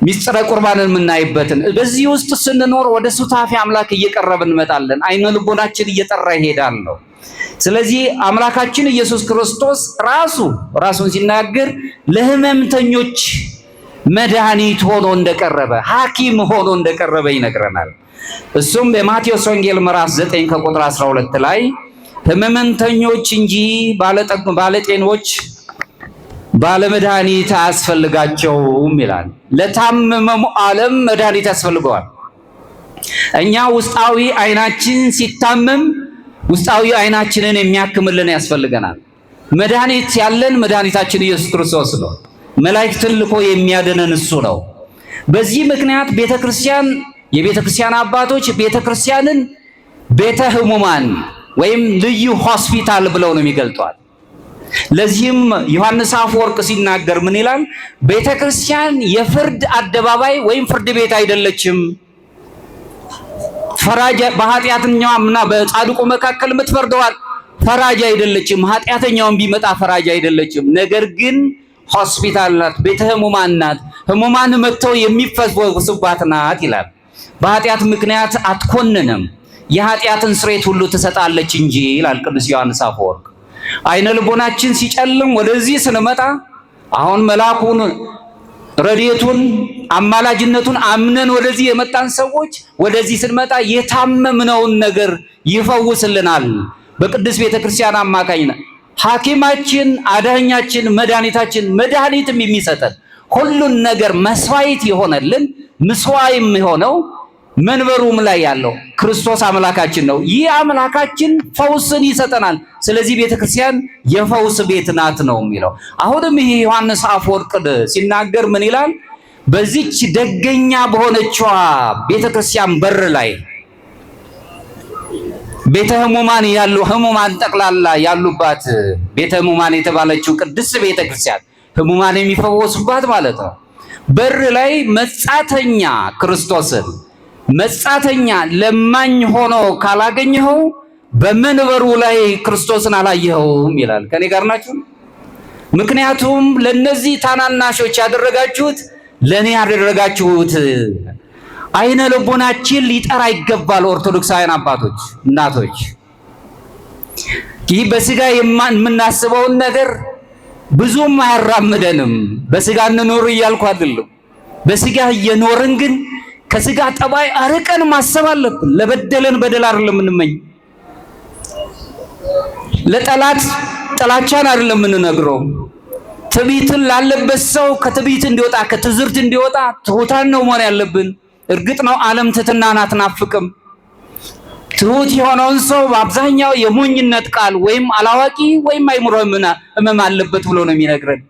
ሚስጥረ ቁርባንን የምናይበትን በዚህ ውስጥ ስንኖር ወደ ሱታፊ አምላክ እየቀረብን እንመጣለን። አይነ ልቦናችን እየጠራ ይሄዳል ነው። ስለዚህ አምላካችን ኢየሱስ ክርስቶስ ራሱን ሲናገር ለህመምተኞች መድኃኒት ሆኖ እንደቀረበ ሐኪም ሆኖ እንደቀረበ ይነግረናል። እሱም በማቴዎስ ወንጌል ምዕራፍ 9 ከቁጥር 12 ላይ ህመምተኞች እንጂ ባለጤኖች ባለመድኃኒት አያስፈልጋቸውም ይላል። ለታመመው ዓለም መድኃኒት ያስፈልገዋል። እኛ ውስጣዊ አይናችን ሲታመም ውስጣዊ አይናችንን የሚያክምልን ያስፈልገናል። መድኃኒት ያለን መድኃኒታችን ኢየሱስ ክርስቶስ ነው። መላእክትን ልኮ የሚያድነን እሱ ነው። በዚህ ምክንያት ቤተክርስቲያን የቤተክርስቲያን አባቶች ቤተክርስቲያንን ቤተ ህሙማን ወይም ልዩ ሆስፒታል ብለው ነው የሚገልጧል። ለዚህም ዮሐንስ አፈወርቅ ሲናገር ምን ይላል? ቤተክርስቲያን የፍርድ አደባባይ ወይም ፍርድ ቤት አይደለችም። ፈራጅ በኃጢአተኛውና በጻድቁ መካከል የምትፈርደው ፈራጅ አይደለችም። ኃጢአተኛውን ቢመጣ ፈራጅ አይደለችም። ነገር ግን ሆስፒታል ናት፣ ቤተ ሕሙማን ናት። ሕሙማን መጥተው የሚፈወሱባት ናት ይላል። በኃጢአት ምክንያት አትኮንንም፣ የኃጢአትን ስርየት ሁሉ ትሰጣለች እንጂ ይላል ቅዱስ ዮሐንስ አፈወርቅ። አይነ ልቦናችን ሲጨልም ወደዚህ ስንመጣ አሁን መልአኩን ረድኤቱን አማላጅነቱን አምነን ወደዚህ የመጣን ሰዎች ወደዚህ ስንመጣ የታመምነውን ነገር ይፈውስልናል። በቅዱስ ቤተክርስቲያን አማካኝነት ሐኪማችን፣ አዳኛችን፣ መድኃኒታችን መድኃኒትም የሚሰጠን ሁሉን ነገር መስዋዕት የሆነልን ምስዋዕም የሆነው መንበሩም ላይ ያለው ክርስቶስ አምላካችን ነው። ይህ አምላካችን ፈውስን ይሰጠናል። ስለዚህ ቤተክርስቲያን የፈውስ ቤት ናት ነው የሚለው። አሁንም ይሄ ዮሐንስ አፈወርቅ ሲናገር ምን ይላል? በዚች ደገኛ በሆነችዋ ቤተክርስቲያን በር ላይ ቤተ ሕሙማን ያሉ ሕሙማን ጠቅላላ ያሉባት ቤተ ሕሙማን የተባለችው ቅድስት ቤተክርስቲያን ሕሙማን የሚፈወሱባት ማለት ነው። በር ላይ መጻተኛ ክርስቶስን መጻተኛ ለማኝ ሆኖ ካላገኘኸው በመንበሩ ላይ ክርስቶስን አላየኸውም ይላል። ከኔ ጋር ናችሁ? ምክንያቱም ለነዚህ ታናናሾች ያደረጋችሁት ለኔ ያደረጋችሁት። አይነ ልቦናችን ሊጠራ ይገባል። ኦርቶዶክሳውያን አባቶች፣ እናቶች ይህ በስጋ የምናስበውን ነገር ብዙም አያራምደንም። በስጋ እንኖር እያልኩ አይደለም። በስጋ እየኖርን ግን ከስጋ ጠባይ አርቀን ማሰብ አለብን። ለበደለን በደል አይደለም እንመኝ፣ ለጠላት ጥላቻን አይደለም እንነግረው። ትዕቢትን ላለበት ሰው ከትዕቢት እንዲወጣ ከትዝርት እንዲወጣ ትሑታን ነው መሆን ያለብን። እርግጥ ነው ዓለም ትሕትናን አትናፍቅም። ትሑት የሆነውን ሰው በአብዛኛው የሞኝነት ቃል ወይም አላዋቂ ወይም አይምሮ ሕመም አለበት ብሎ ነው የሚነግረን።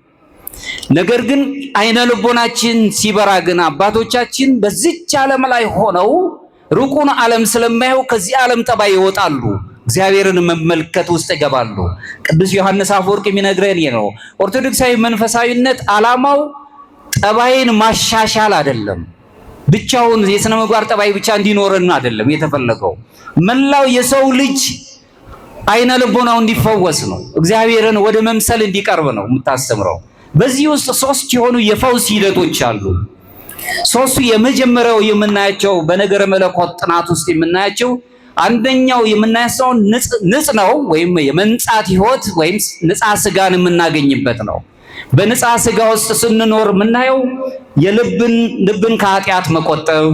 ነገር ግን አይነ ልቦናችን ሲበራ ግን አባቶቻችን በዚች ዓለም ላይ ሆነው ሩቁን ዓለም ስለማየው ከዚህ ዓለም ጠባይ ይወጣሉ፣ እግዚአብሔርን መመልከት ውስጥ ይገባሉ። ቅዱስ ዮሐንስ አፈወርቅ የሚነግረን ይሄ ነው። ኦርቶዶክሳዊ መንፈሳዊነት ዓላማው ጠባይን ማሻሻል አይደለም። ብቻውን የሥነ ምግባር ጠባይ ብቻ እንዲኖረን አይደለም የተፈለገው። መላው የሰው ልጅ አይነ ልቦናው እንዲፈወስ ነው። እግዚአብሔርን ወደ መምሰል እንዲቀርብ ነው የምታስተምረው። በዚህ ውስጥ ሶስት የሆኑ የፈውስ ሂደቶች አሉ። ሶስቱ የመጀመሪያው የምናያቸው በነገረ መለኮት ጥናት ውስጥ የምናያቸው አንደኛው የምናያቸው ንጽ ነው ወይም የመንጻት ሕይወት ወይም ንጻ ስጋን የምናገኝበት ነው። በንጻ ስጋ ውስጥ ስንኖር የምናየው ልብን ከኃጢአት መቆጠብ፣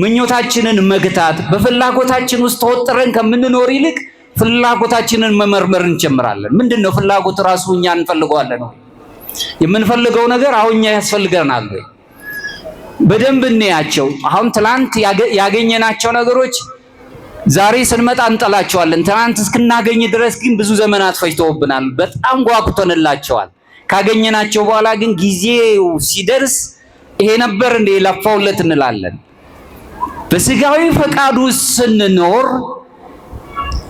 ምኞታችንን መግታት፣ በፍላጎታችን ውስጥ ተወጥረን ከምንኖር ይልቅ ፍላጎታችንን መመርመር እንጀምራለን። ምንድነው ፍላጎት? ራሱ እኛ እንፈልገዋለን ወይ? የምንፈልገው ነገር አሁን እኛ ያስፈልገናል ወይ? በደንብ እንያቸው። አሁን ትላንት ያገኘናቸው ነገሮች ዛሬ ስንመጣ እንጠላቸዋለን። ትናንት እስክናገኝ ድረስ ግን ብዙ ዘመናት ፈጅተውብናል። በጣም ጓጉተንላቸዋል። ካገኘናቸው በኋላ ግን ጊዜው ሲደርስ ይሄ ነበር እንደ ለፋውለት እንላለን። በስጋዊ ፈቃዱ ስንኖር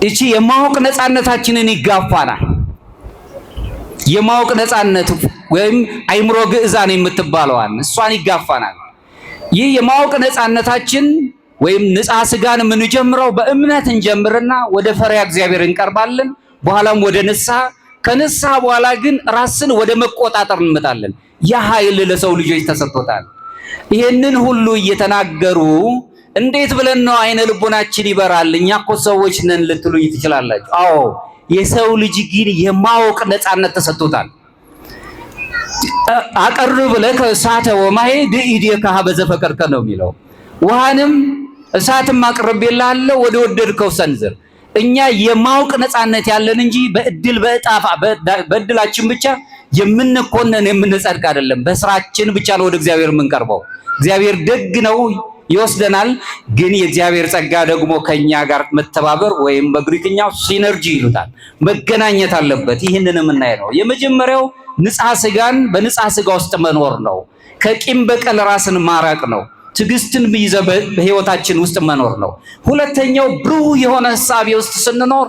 እቺ የማወቅ ነፃነታችንን ይጋፋናል። የማወቅ ነፃነት ወይም አይምሮ ግዕዛን የምትባለዋን እሷን ይጋፋናል። ይህ የማወቅ ነፃነታችን ወይም ንጻ ስጋን የምንጀምረው በእምነት እንጀምርና ወደ ፈሪሃ እግዚአብሔር እንቀርባለን። በኋላም ወደ ንስሐ፣ ከንስሐ በኋላ ግን ራስን ወደ መቆጣጠር እንመጣለን። ያ ኃይል ለሰው ልጆች ተሰጥቶታል። ይሄንን ሁሉ እየተናገሩ እንዴት ብለን ነው አይነ ልቦናችን ይበራል? እኛ እኮ ሰዎች ነን ልትሉኝ ትችላላችሁ። አዎ የሰው ልጅ ግን የማወቅ ነፃነት ተሰጥቶታል። አቀርብ ለከ እሳተ ወማይ ድኢዴከ ኀበ ዘፈቀድከ ነው የሚለው። ውሃንም እሳትም አቅርቤልሃለሁ ወደ ወደድከው ሰንዝር። እኛ የማወቅ ነፃነት ያለን እንጂ በእድላችን ብቻ የምንኮነን የምንጸድቅ አይደለም። በስራችን ብቻ ነው ወደ እግዚአብሔር የምንቀርበው። እግዚአብሔር ደግ ነው፣ ይወስደናል። ግን የእግዚአብሔር ጸጋ ደግሞ ከኛ ጋር መተባበር ወይም በግሪክኛው ሲነርጂ ይሉታል መገናኘት አለበት። ይህንን የምናየው ነው። የመጀመሪያው ንጽሐ ስጋን በንጽሐ ስጋ ውስጥ መኖር ነው። ከቂም በቀል ራስን ማራቅ ነው። ትዕግስትን በህይወታችን ውስጥ መኖር ነው። ሁለተኛው ብሩህ የሆነ ሕሳቤ ውስጥ ስንኖር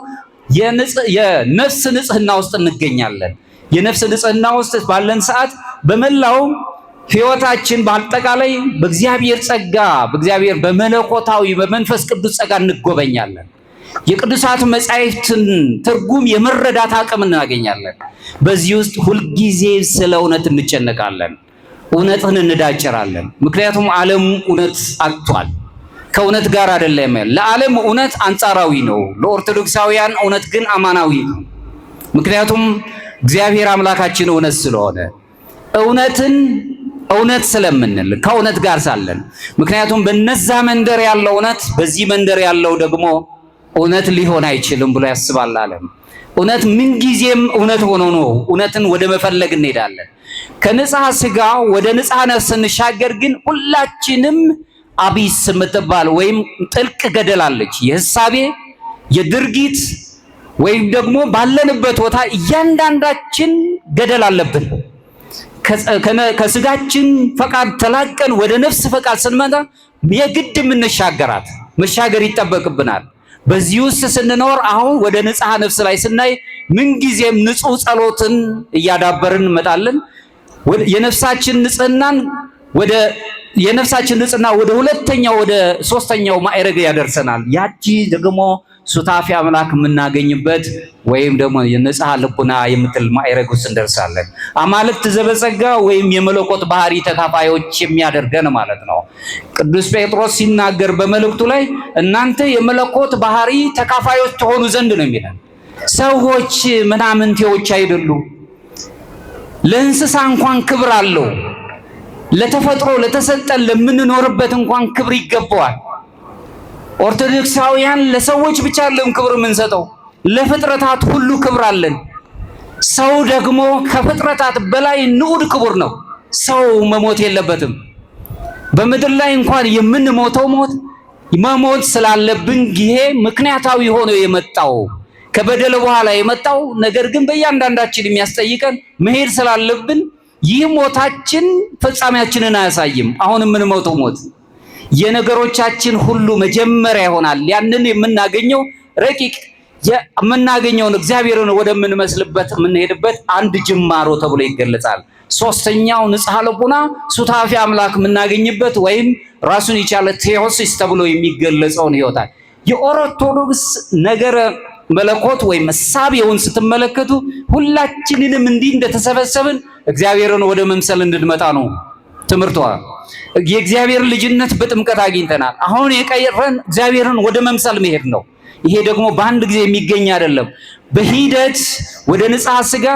የነፍስ ንጽህና ውስጥ እንገኛለን። የነፍስ ንጽህና ውስጥ ባለን ሰዓት በመላው ሕይወታችን በአጠቃላይ በእግዚአብሔር ጸጋ በእግዚአብሔር በመለኮታዊ በመንፈስ ቅዱስ ጸጋ እንጎበኛለን። የቅዱሳት መጻሕፍትን ትርጉም የመረዳት አቅም እናገኛለን። በዚህ ውስጥ ሁልጊዜ ስለ እውነት እንጨነቃለን፣ እውነትን እንዳጭራለን። ምክንያቱም ዓለም እውነት አጥቷል፣ ከእውነት ጋር አይደለም። ለዓለም እውነት አንጻራዊ ነው፣ ለኦርቶዶክሳውያን እውነት ግን አማናዊ ነው። ምክንያቱም እግዚአብሔር አምላካችን እውነት ስለሆነ እውነትን እውነት ስለምንል ከእውነት ጋር ሳለን፣ ምክንያቱም በነዛ መንደር ያለው እውነት በዚህ መንደር ያለው ደግሞ እውነት ሊሆን አይችልም ብሎ ያስባል ዓለም። እውነት ምንጊዜም እውነት ሆኖ ነው እውነትን ወደ መፈለግ እንሄዳለን። ከንጽሐ ሥጋ ወደ ንጽሐ ነፍስ ስንሻገር ግን ሁላችንም አቢስ የምትባል ወይም ጥልቅ ገደል አለች። የሕሳቤ የድርጊት ወይም ደግሞ ባለንበት ቦታ እያንዳንዳችን ገደል አለብን። ከስጋችን ፈቃድ ተላቀን ወደ ነፍስ ፈቃድ ስንመጣ የግድ የምንሻገራት መሻገር ይጠበቅብናል። በዚህ ውስጥ ስንኖር አሁን ወደ ንጽሐ ነፍስ ላይ ስናይ ምንጊዜም ንጹሕ ጸሎትን እያዳበርን እንመጣለን። የነፍሳችን ንጽህና ወደ ሁለተኛው ወደ ሶስተኛው ማዕረግ ያደርሰናል። ያቺ ደግሞ ሱታፊ አምላክ የምናገኝበት ወይም ደግሞ የንጽሐ ልቡና የምትል ማዕረግ ውስጥ እንደርሳለን። አማልክት ዘበጸጋ ወይም የመለኮት ባህሪ ተካፋዮች የሚያደርገን ማለት ነው። ቅዱስ ጴጥሮስ ሲናገር በመልእክቱ ላይ እናንተ የመለኮት ባህሪ ተካፋዮች ትሆኑ ዘንድ ነው የሚለን። ሰዎች ምናምንቴዎች አይደሉ። ለእንስሳ እንኳን ክብር አለው። ለተፈጥሮ ለተሰጠን ለምንኖርበት እንኳን ክብር ይገባዋል። ኦርቶዶክሳውያን ለሰዎች ብቻ አይደለም ክብር የምንሰጠው፣ ለፍጥረታት ሁሉ ክብር አለን። ሰው ደግሞ ከፍጥረታት በላይ ንዑድ ክቡር ነው። ሰው መሞት የለበትም። በምድር ላይ እንኳን የምንሞተው መሞት ስላለብን ይሄ ምክንያታዊ ሆኖ የመጣው ከበደል በኋላ የመጣው ነገር ግን በእያንዳንዳችን የሚያስጠይቀን መሄድ ስላለብን ይህ ሞታችን ፍጻሜያችንን አያሳይም። አሁን የምንሞተው ሞት የነገሮቻችን ሁሉ መጀመሪያ ይሆናል። ያንን የምናገኘው ረቂቅ የምናገኘውን እግዚአብሔርን ወደምንመስልበት የምንሄድበት አንድ ጅማሮ ተብሎ ይገለጻል። ሶስተኛው ንጽሐ ልቡና ሱታፊ አምላክ የምናገኝበት ወይም ራሱን የቻለ ቴዎሲስ ተብሎ የሚገለጸውን ሕይወታል። የኦርቶዶክስ ነገረ መለኮት ወይም እሳቤውን ስትመለከቱ ሁላችንንም እንዲህ እንደተሰበሰብን እግዚአብሔርን ወደ መምሰል እንድንመጣ ነው ትምህርቷ። የእግዚአብሔር ልጅነት በጥምቀት አግኝተናል። አሁን የቀረን እግዚአብሔርን ወደ መምሰል መሄድ ነው። ይሄ ደግሞ በአንድ ጊዜ የሚገኝ አይደለም። በሂደት ወደ ንጽሐ ሥጋ፣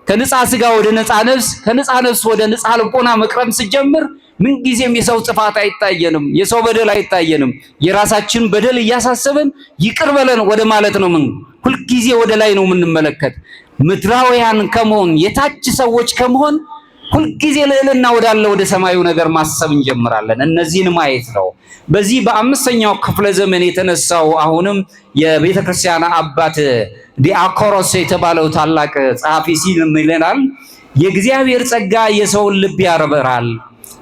ከንጽሐ ሥጋ ወደ ንጽሐ ነፍስ፣ ከንጽሐ ነፍስ ወደ ንጽሐ ልቦና መቅረብ ስጀምር ምንጊዜም የሰው ጥፋት አይታየንም፣ የሰው በደል አይታየንም። የራሳችን በደል እያሳሰበን ይቅር በለን ወደ ማለት ነው። ሁልጊዜ ወደ ላይ ነው የምንመለከት። ምድራውያን ከመሆን የታች ሰዎች ከመሆን ሁልጊዜ ልዕልና ወዳለ ወደ ሰማዩ ነገር ማሰብ እንጀምራለን። እነዚህን ማየት ነው። በዚህ በአምስተኛው ክፍለ ዘመን የተነሳው አሁንም የቤተ ክርስቲያን አባት ዲያቆሮስ የተባለው ታላቅ ጸሐፊ ሲል ይለናል፣ የእግዚአብሔር ጸጋ የሰውን ልብ ያበራል፣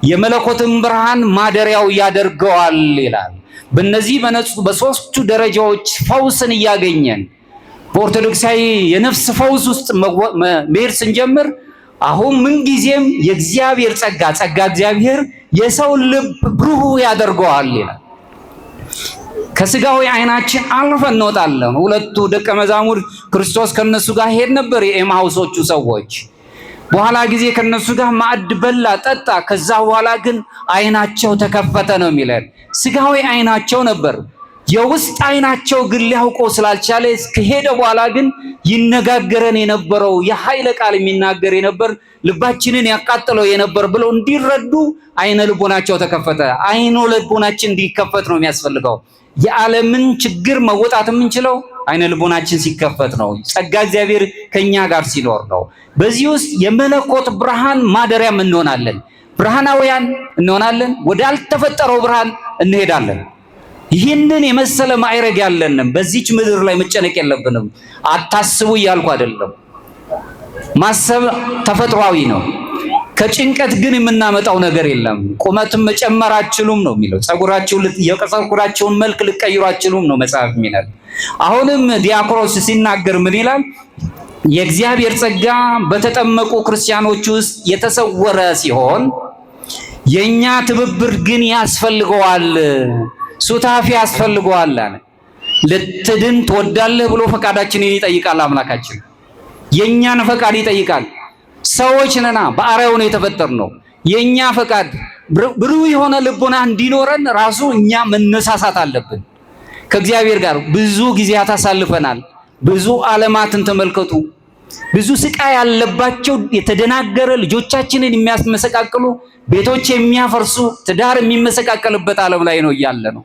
የመለኮትን ብርሃን ማደሪያው ያደርገዋል ይላል። በእነዚህ በሶስቱ ደረጃዎች ፈውስን እያገኘን በኦርቶዶክሳዊ የነፍስ ፈውስ ውስጥ መሄድ ስንጀምር አሁን ምንጊዜም የእግዚአብሔር ጸጋ እግዚአብሔር የሰውን ልብ ብሩህ ያደርገዋል ይላል። ከስጋዊ አይናችን አልፈን እንወጣለን። ሁለቱ ደቀ መዛሙርት ክርስቶስ ከነሱ ጋር ሄድ ነበር፣ የኤማሁሶቹ ሰዎች። በኋላ ጊዜ ከነሱ ጋር ማዕድ በላ ጠጣ። ከዛ በኋላ ግን አይናቸው ተከፈተ ነው የሚለን። ስጋዊ አይናቸው ነበር፣ የውስጥ አይናቸው ግን ሊያውቀው ስላልቻለ ከሄደ በኋላ ግን ይነጋገረን የነበረው የኃይለ ቃል የሚናገር የነበር ልባችንን ያቃጥለው የነበር ብለው እንዲረዱ አይነ ልቦናቸው ተከፈተ። አይነ ልቦናችን እንዲከፈት ነው የሚያስፈልገው። የዓለምን ችግር መወጣት የምንችለው አይነ ልቦናችን ሲከፈት ነው። ጸጋ እግዚአብሔር ከኛ ጋር ሲኖር ነው። በዚህ ውስጥ የመለኮት ብርሃን ማደሪያም እንሆናለን። ብርሃናውያን እንሆናለን። ወዳልተፈጠረው ብርሃን እንሄዳለን። ይህንን የመሰለ ማዕረግ ያለንም በዚች ምድር ላይ መጨነቅ የለብንም። አታስቡ እያልኩ አይደለም። ማሰብ ተፈጥሯዊ ነው። ከጭንቀት ግን የምናመጣው ነገር የለም። ቁመትን መጨመር አትችሉም ነው የሚለው። የፀጉራቸውን መልክ ልቀይሩ አትችሉም ነው መጽሐፍ የሚለው። አሁንም ዲያቆኖስ ሲናገር ምን ይላል? የእግዚአብሔር ጸጋ በተጠመቁ ክርስቲያኖች ውስጥ የተሰወረ ሲሆን የኛ ትብብር ግን ያስፈልገዋል፣ ሱታፊ ያስፈልገዋል አለ። ልትድን ትወዳለህ ብሎ ፈቃዳችንን ይጠይቃል አምላካችን። የኛን ፈቃድ ይጠይቃል። ሰዎች ነና በአርአያው ነው የተፈጠርነው። የኛ ፈቃድ ብሩህ የሆነ ልቦና እንዲኖረን ራሱ እኛ መነሳሳት አለብን። ከእግዚአብሔር ጋር ብዙ ጊዜያት አሳልፈናል። ብዙ ዓለማትን ተመልከቱ። ብዙ ስቃይ ያለባቸው የተደናገረ ልጆቻችንን የሚያስመሰቃቅሉ ቤቶች የሚያፈርሱ ትዳር የሚመሰቃቀልበት ዓለም ላይ ነው ያለ ነው።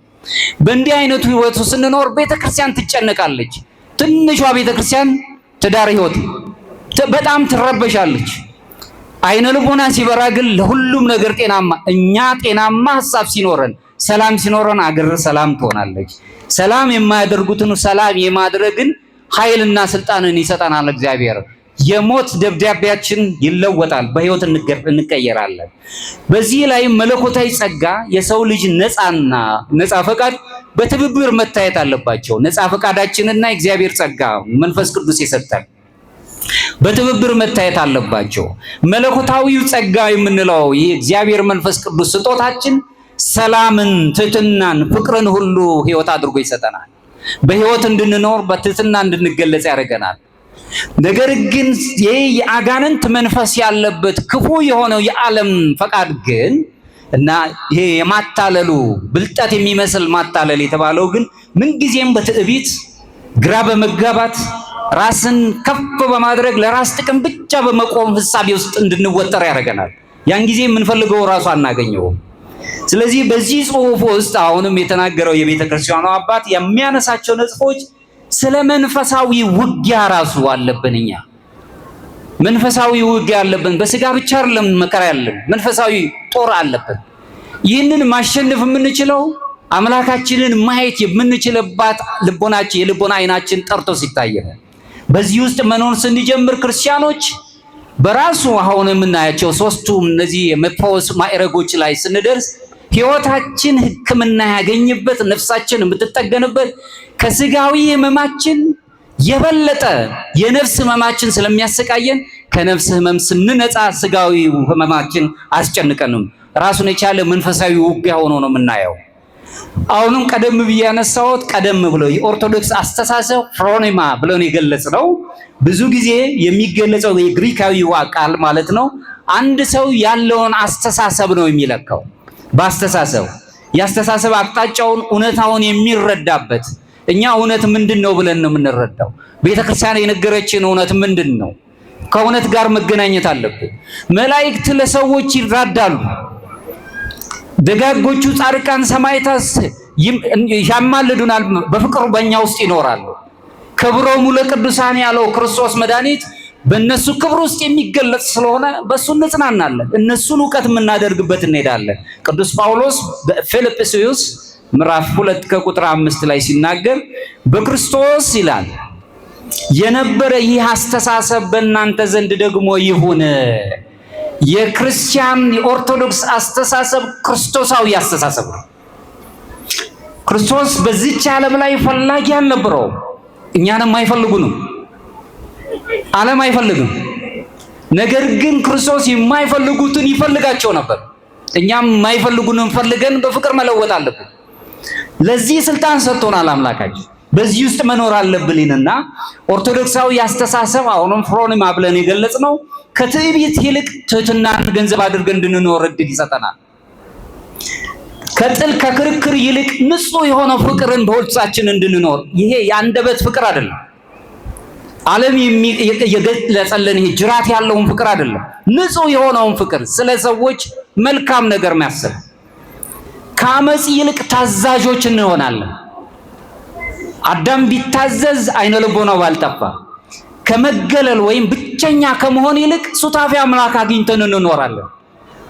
በእንዲህ አይነቱ ህይወት ስንኖር ቤተክርስቲያን ትጨነቃለች። ትንሿ ቤተክርስቲያን ትዳር ህይወት በጣም ትረበሻለች። አይነ ልቦና ሲበራ ግን ለሁሉም ነገር እኛ ጤናማ ሐሳብ ሲኖረን፣ ሰላም ሲኖረን አገር ሰላም ትሆናለች። ሰላም የማያደርጉትን ሰላም የማድረግን ኃይልና ስልጣንን ይሰጠናል እግዚአብሔር። የሞት ደብዳቤያችን ይለወጣል፣ በህይወት እንቀየራለን። በዚህ ላይ መለኮታዊ ጸጋ፣ የሰው ልጅ ነፃ ፈቃድ በትብብር መታየት አለባቸው። ነፃ ፈቃዳችንና የእግዚአብሔር ጸጋ መንፈስ ቅዱስ የሰጠን በትብብር መታየት አለባቸው። መለኮታዊው ጸጋ የምንለው ይህ እግዚአብሔር መንፈስ ቅዱስ ስጦታችን ሰላምን፣ ትህትናን፣ ፍቅርን ሁሉ ህይወት አድርጎ ይሰጠናል። በህይወት እንድንኖር በትህትና እንድንገለጽ ያደርገናል። ነገር ግን ይህ የአጋንንት መንፈስ ያለበት ክፉ የሆነው የዓለም ፈቃድ ግን እና ይሄ የማታለሉ ብልጠት የሚመስል ማታለል የተባለው ግን ምንጊዜም በትዕቢት ግራ በመጋባት ራስን ከፍ በማድረግ ለራስ ጥቅም ብቻ በመቆም ህሳቤ ውስጥ እንድንወጠር ያደርገናል። ያን ጊዜ የምንፈልገው ራሱ አናገኘውም። ስለዚህ በዚህ ጽሑፍ ውስጥ አሁንም የተናገረው የቤተ ክርስቲያኗ አባት የሚያነሳቸው ነጥቦች ስለ መንፈሳዊ ውጊያ ራሱ አለብን። እኛ መንፈሳዊ ውጊያ አለብን። በስጋ ብቻ አይደለም መከራ ያለን፣ መንፈሳዊ ጦር አለብን። ይህንን ማሸነፍ የምንችለው አምላካችንን ማየት የምንችልባት ልቦናችን የልቦና አይናችን ጠርቶ ሲታይ ነው። በዚህ ውስጥ መኖር ስንጀምር ክርስቲያኖች በራሱ አሁን የምናያቸው ሶስቱም እነዚህ የመፈወስ ማዕረጎች ላይ ስንደርስ ህይወታችን ሕክምና ያገኝበት፣ ነፍሳችን የምትጠገንበት፣ ከስጋዊ ህመማችን የበለጠ የነፍስ ህመማችን ስለሚያሰቃየን ከነፍስ ህመም ስንነጻ ስጋዊ ህመማችን አስጨንቀንም ራሱን የቻለ መንፈሳዊ ውጊያ ሆኖ ነው የምናየው። አሁንም ቀደም ብዬ ያነሳሁት ቀደም ብሎ የኦርቶዶክስ አስተሳሰብ ፍሮኔማ ብለን የገለጽነው ብዙ ጊዜ የሚገለጸው የግሪካዊው ቃል ማለት ነው። አንድ ሰው ያለውን አስተሳሰብ ነው የሚለካው። በአስተሳሰብ የአስተሳሰብ አቅጣጫውን እውነታውን የሚረዳበት። እኛ እውነት ምንድን ነው ብለን ነው የምንረዳው። ቤተክርስቲያን የነገረችን እውነት ምንድን ነው? ከእውነት ጋር መገናኘት አለብን። መላእክት ለሰዎች ይራዳሉ። ደጋጎቹ ጻድቃን ሰማዕታት ያማልዱናል፣ በፍቅሩ በእኛ ውስጥ ይኖራሉ። ክብሮሙ ለቅዱሳን ያለው ክርስቶስ መድኃኒት በእነሱ ክብር ውስጥ የሚገለጽ ስለሆነ በእሱ እንጽናናለን። እነሱን እውቀት የምናደርግበት እንሄዳለን። ቅዱስ ጳውሎስ በፊልጵስዩስ ምዕራፍ 2 ከቁጥር 5 ላይ ሲናገር በክርስቶስ ይላል የነበረ ይህ አስተሳሰብ በእናንተ ዘንድ ደግሞ ይሁን። የክርስቲያን የኦርቶዶክስ አስተሳሰብ ክርስቶሳዊ አስተሳሰብ ነው። ክርስቶስ በዚች ዓለም ላይ ፈላጊ አልነበረውም። እኛንም አይፈልጉንም። ዓለም አይፈልግም። ነገር ግን ክርስቶስ የማይፈልጉትን ይፈልጋቸው ነበር። እኛም የማይፈልጉንን ፈልገን በፍቅር መለወጥ አለብን። ለዚህ ስልጣን ሰጥቶናል አምላካችን። በዚህ ውስጥ መኖር አለብንና ኦርቶዶክሳዊ አስተሳሰብ አሁንም ፍሮኔማ ብለን የገለጽነው ከትዕቢት ይልቅ ትህትናን ገንዘብ አድርገን እንድንኖር እድል ይሰጠናል። ከጥል ከክርክር ይልቅ ንጹህ የሆነ ፍቅርን በውስጣችን እንድንኖር። ይሄ የአንደበት ፍቅር አይደለም። ዓለም የገለጸልን ይሄ ጅራት ያለውን ፍቅር አይደለም። ንጹህ የሆነውን ፍቅር፣ ስለ ሰዎች መልካም ነገር ማሰብ። ከአመጽ ይልቅ ታዛዦች እንሆናለን። አዳም ቢታዘዝ አይነ ልቦናው ባልጠፋ። ከመገለል ወይም ብቸኛ ከመሆን ይልቅ ሱታፊ አምላክ አግኝተን እንኖራለን።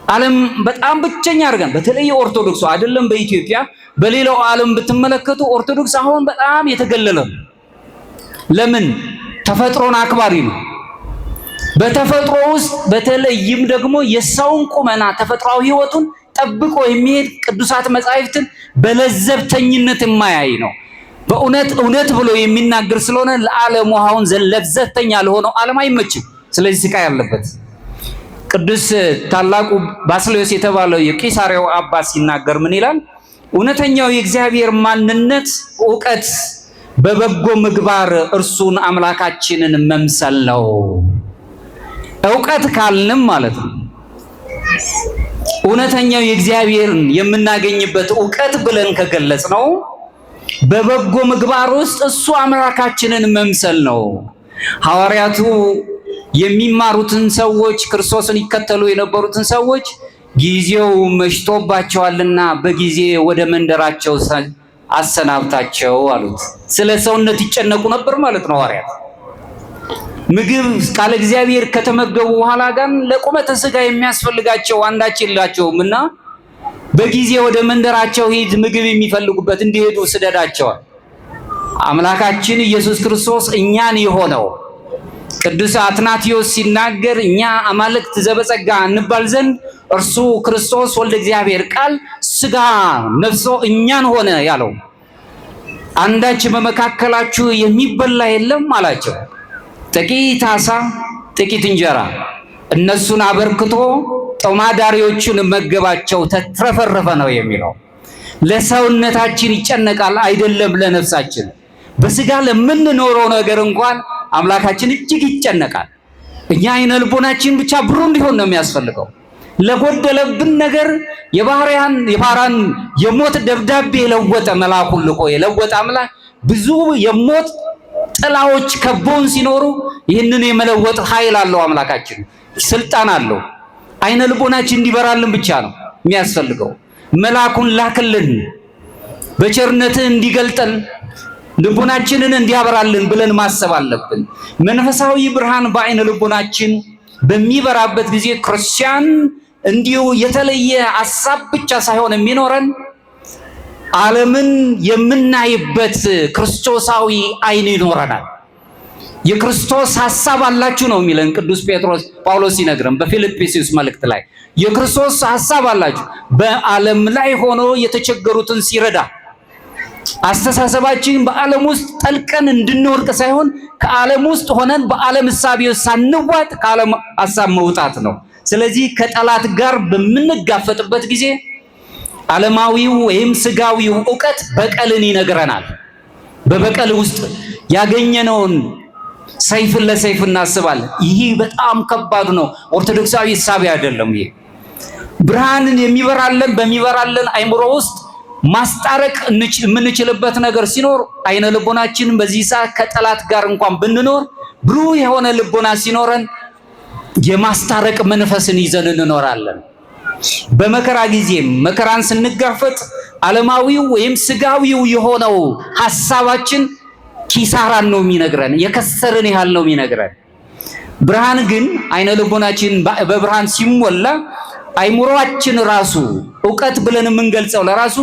ዓለም በጣም ብቸኛ አድርገን፣ በተለይ ኦርቶዶክሱ አይደለም በኢትዮጵያ በሌላው ዓለም ብትመለከቱ ኦርቶዶክስ አሁን በጣም የተገለለ ነው። ለምን? ተፈጥሮን አክባሪ ነው። በተፈጥሮ ውስጥ በተለይም ደግሞ የሰውን ቁመና ተፈጥሯዊ ሕይወቱን ጠብቆ የሚሄድ ቅዱሳት መጻሕፍትን በለዘብተኝነት የማያይ ነው። በእውነት እውነት ብሎ የሚናገር ስለሆነ ለዓለሙ አሁን ለዘብተኛ ለሆነው ዓለም አይመችም። ስለዚህ ስቃይ ያለበት ቅዱስ ታላቁ ባስልዮስ የተባለው የቂሳሪያው አባት ሲናገር ምን ይላል? እውነተኛው የእግዚአብሔር ማንነት ዕውቀት በበጎ ምግባር እርሱን አምላካችንን መምሰል ነው። ዕውቀት ካልንም ማለት ነው እውነተኛው የእግዚአብሔርን የምናገኝበት ዕውቀት ብለን ከገለጽ ነው በበጎ ምግባር ውስጥ እሱ አምላካችንን መምሰል ነው። ሐዋርያቱ የሚማሩትን ሰዎች ክርስቶስን ይከተሉ የነበሩትን ሰዎች ጊዜው መሽቶባቸዋልና በጊዜ ወደ መንደራቸው አሰናብታቸው አሉት። ስለ ሰውነት ይጨነቁ ነበር ማለት ነው ሐዋርያት። ምግብ ቃለ እግዚአብሔር ከተመገቡ በኋላ ግን ለቁመተ ሥጋ የሚያስፈልጋቸው አንዳች የላቸውም እና በጊዜ ወደ መንደራቸው ሂድ፣ ምግብ የሚፈልጉበት እንዲሄዱ ስደዳቸዋል። አምላካችን ኢየሱስ ክርስቶስ እኛን የሆነው ቅዱስ አትናቴዎስ ሲናገር እኛ አማልክት ዘበጸጋ እንባል ዘንድ እርሱ ክርስቶስ ወልደ እግዚአብሔር ቃል ሥጋ ነፍሶ እኛን ሆነ ያለው አንዳች በመካከላችሁ የሚበላ የለም አላቸው። ጥቂት ዓሣ ጥቂት እንጀራ እነሱን አበርክቶ ጦማዳሪዎቹን መገባቸው ተትረፈረፈ ነው የሚለው። ለሰውነታችን ይጨነቃል አይደለም ለነፍሳችን። በሥጋ ለምንኖረው ነገር እንኳን አምላካችን እጅግ ይጨነቃል። እኛ አይነ ልቦናችን ብቻ ብሩህ እንዲሆን ነው የሚያስፈልገው። ለጎደለብን ነገር የባህራን የሞት ደብዳቤ የለወጠ መልአኩን ልኮ የለወጠ አምላክ ብዙ የሞት ጥላዎች ከቦን ሲኖሩ ይህንን የመለወጥ ኃይል አለው አምላካችን፣ ስልጣን አለው። አይነ ልቦናችን እንዲበራልን ብቻ ነው የሚያስፈልገው። መልአኩን ላክልን በቸርነትህ እንዲገልጠን ልቦናችንን እንዲያበራልን ብለን ማሰብ አለብን። መንፈሳዊ ብርሃን በአይነ ልቦናችን በሚበራበት ጊዜ ክርስቲያን እንዲሁ የተለየ ሐሳብ ብቻ ሳይሆን የሚኖረን ዓለምን የምናይበት ክርስቶሳዊ አይን ይኖረናል። የክርስቶስ ሐሳብ አላችሁ ነው የሚለን ቅዱስ ጳውሎስ ሲነግረን በፊልጵስዩስ መልእክት ላይ የክርስቶስ ሐሳብ አላችሁ፣ በዓለም ላይ ሆኖ የተቸገሩትን ሲረዳ። አስተሳሰባችን በዓለም ውስጥ ጠልቀን እንድንወድቅ ሳይሆን ከዓለም ውስጥ ሆነን በዓለም እሳቤ ሳንዋጥ ከዓለም ሐሳብ መውጣት ነው። ስለዚህ ከጠላት ጋር በምንጋፈጥበት ጊዜ ዓለማዊው ወይም ስጋዊው ዕውቀት በቀልን ይነግረናል። በበቀል ውስጥ ያገኘነውን ሰይፍን ለሰይፍ እናስባለን። ይህ በጣም ከባድ ነው። ኦርቶዶክሳዊ እሳቤ አይደለም። ይሄ ብርሃንን የሚበራለን በሚበራለን አይምሮ ውስጥ ማስታረቅ የምንችልበት ነገር ሲኖር አይነ ልቦናችን በዚህ ሰዓት ከጠላት ጋር እንኳን ብንኖር ብሩህ የሆነ ልቦና ሲኖረን የማስታረቅ መንፈስን ይዘን እንኖራለን። በመከራ ጊዜ መከራን ስንጋፈጥ ዓለማዊው ወይም ስጋዊው የሆነው ሐሳባችን ኪሳራን ነው የሚነግረን፣ የከሰርን ያህል ነው የሚነግረን። ብርሃን ግን አይነ ልቦናችን በብርሃን ሲሞላ አይምሮአችን ራሱ ዕውቀት ብለን የምንገልጸው ለራሱ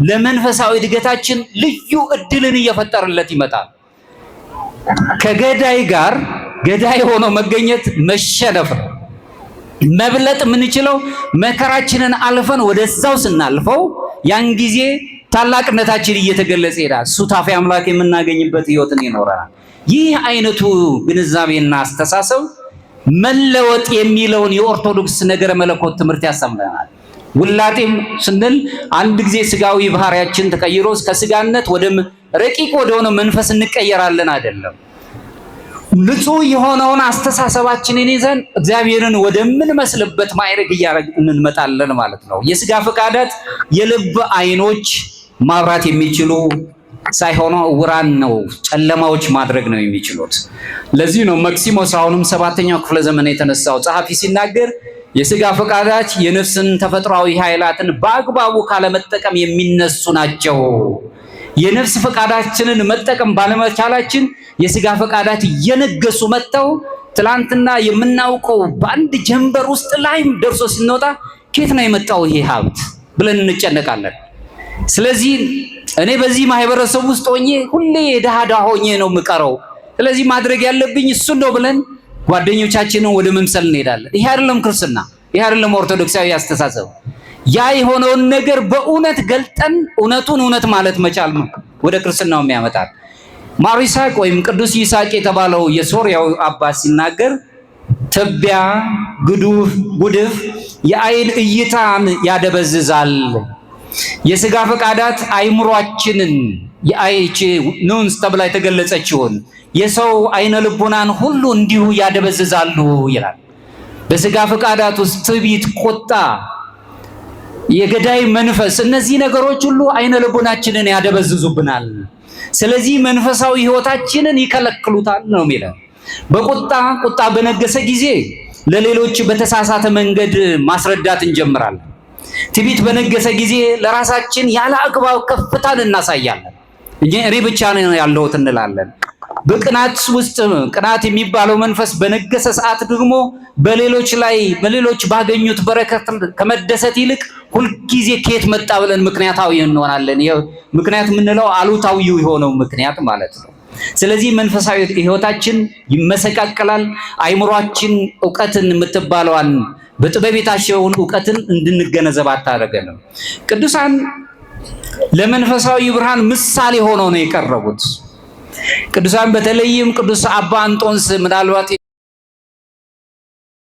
ለመንፈሳዊ እድገታችን ልዩ እድልን እየፈጠረለት ይመጣል። ከገዳይ ጋር ገዳይ ሆኖ መገኘት መሸነፍ ነው። መብለጥ የምንችለው መከራችንን አልፈን ወደዛው ስናልፈው ያን ጊዜ ታላቅነታችን እየተገለጸ ይሄዳል። ሱታፌ አምላክ የምናገኝበት ህይወትን ይኖረናል። ይህ አይነቱ ግንዛቤና አስተሳሰብ መለወጥ የሚለውን የኦርቶዶክስ ነገረ መለኮት ትምህርት ያስተምረናል። ውላጤም ስንል አንድ ጊዜ ስጋዊ ባህሪያችን ተቀይሮ ከስጋነት ወደ ረቂቅ ወደሆነ መንፈስ እንቀየራለን አይደለም። ንጹህ የሆነውን አስተሳሰባችንን ይዘን እግዚአብሔርን ወደምንመስልበት ማዕረግ እያደረግን እንመጣለን ማለት ነው። የስጋ ፈቃዳት የልብ አይኖች ማብራት የሚችሉ ሳይሆኑ ዕውራን ነው፣ ጨለማዎች ማድረግ ነው የሚችሉት። ለዚህ ነው መክሲሞስ አሁንም 7ኛው ክፍለ ዘመን የተነሳው ጸሐፊ ሲናገር የስጋ ፈቃዳት የነፍስን ተፈጥሯዊ ኃይላትን በአግባቡ ካለመጠቀም የሚነሱ ናቸው። የነፍስ ፈቃዳችንን መጠቀም ባለመቻላችን የስጋ ፈቃዳት እየነገሱ መጥተው ትላንትና የምናውቀው በአንድ ጀንበር ውስጥ ላይም ደርሶ ስንወጣ ከየት ነው የመጣው ይሄ ሀብት ብለን እንጨነቃለን። ስለዚህ እኔ በዚህ ማህበረሰብ ውስጥ ሆኜ ሁሌ ድሃ ሆኜ ነው የምቀረው፣ ስለዚህ ማድረግ ያለብኝ እሱን ነው ብለን ጓደኞቻችንን ወደ መምሰል እንሄዳለን። ይሄ አይደለም ክርስትና፣ ይሄ አይደለም ኦርቶዶክሳዊ አስተሳሰብ። ያ የሆነውን ነገር በእውነት ገልጠን እውነቱን እውነት ማለት መቻል ወደ ክርስትናው የሚያመጣል። ማር ይስሐቅ ወይም ቅዱስ ይስሐቅ የተባለው የሶርያው አባት ሲናገር ትቢያ፣ ጉድፍ የአይን እይታን ያደበዝዛል። የሥጋ ፈቃዳት አይምሯችንን የአይቺ ኑንስ ተብላ የተገለጸችውን የሰው አይነ ልቦናን ሁሉ እንዲሁ ያደበዝዛሉ ይላል። በሥጋ ፈቃዳት ውስጥ ትዕቢት፣ ቁጣ፣ የገዳይ መንፈስ፣ እነዚህ ነገሮች ሁሉ አይነ ልቦናችንን ያደበዝዙብናል። ስለዚህ መንፈሳዊ ሕይወታችንን ይከለክሉታል ነው የሚለው። ቁጣ በነገሰ ጊዜ ለሌሎች በተሳሳተ መንገድ ማስረዳት እንጀምራለን። ትዕቢት በነገሰ ጊዜ ለራሳችን ያለ አግባብ ከፍታን እናሳያለን። እኔ ብቻ ነው ያለሁት እንላለን። በቅናት ውስጥ ቅናት የሚባለው መንፈስ በነገሰ ሰዓት ደግሞ በሌሎች ባገኙት በረከት ከመደሰት ይልቅ ሁልጊዜ ከየት መጣ ብለን ምክንያታዊ እንሆናለን። ምክንያት የምንለው አሉታዊው የሆነው ምክንያት ማለት ነው። ስለዚህ መንፈሳዊ ሕይወታችን ይመሰቃቀላል። አይምሯችን ዕውቀትን የምትባለዋን በጥበብ የታሸውን ዕውቀትን እንድንገነዘብ አታደርገንም። ቅዱሳን ለመንፈሳዊ ብርሃን ምሳሌ ሆነው ነው የቀረቡት። ቅዱሳን በተለይም ቅዱስ አባ እንጦንስ ምናልባት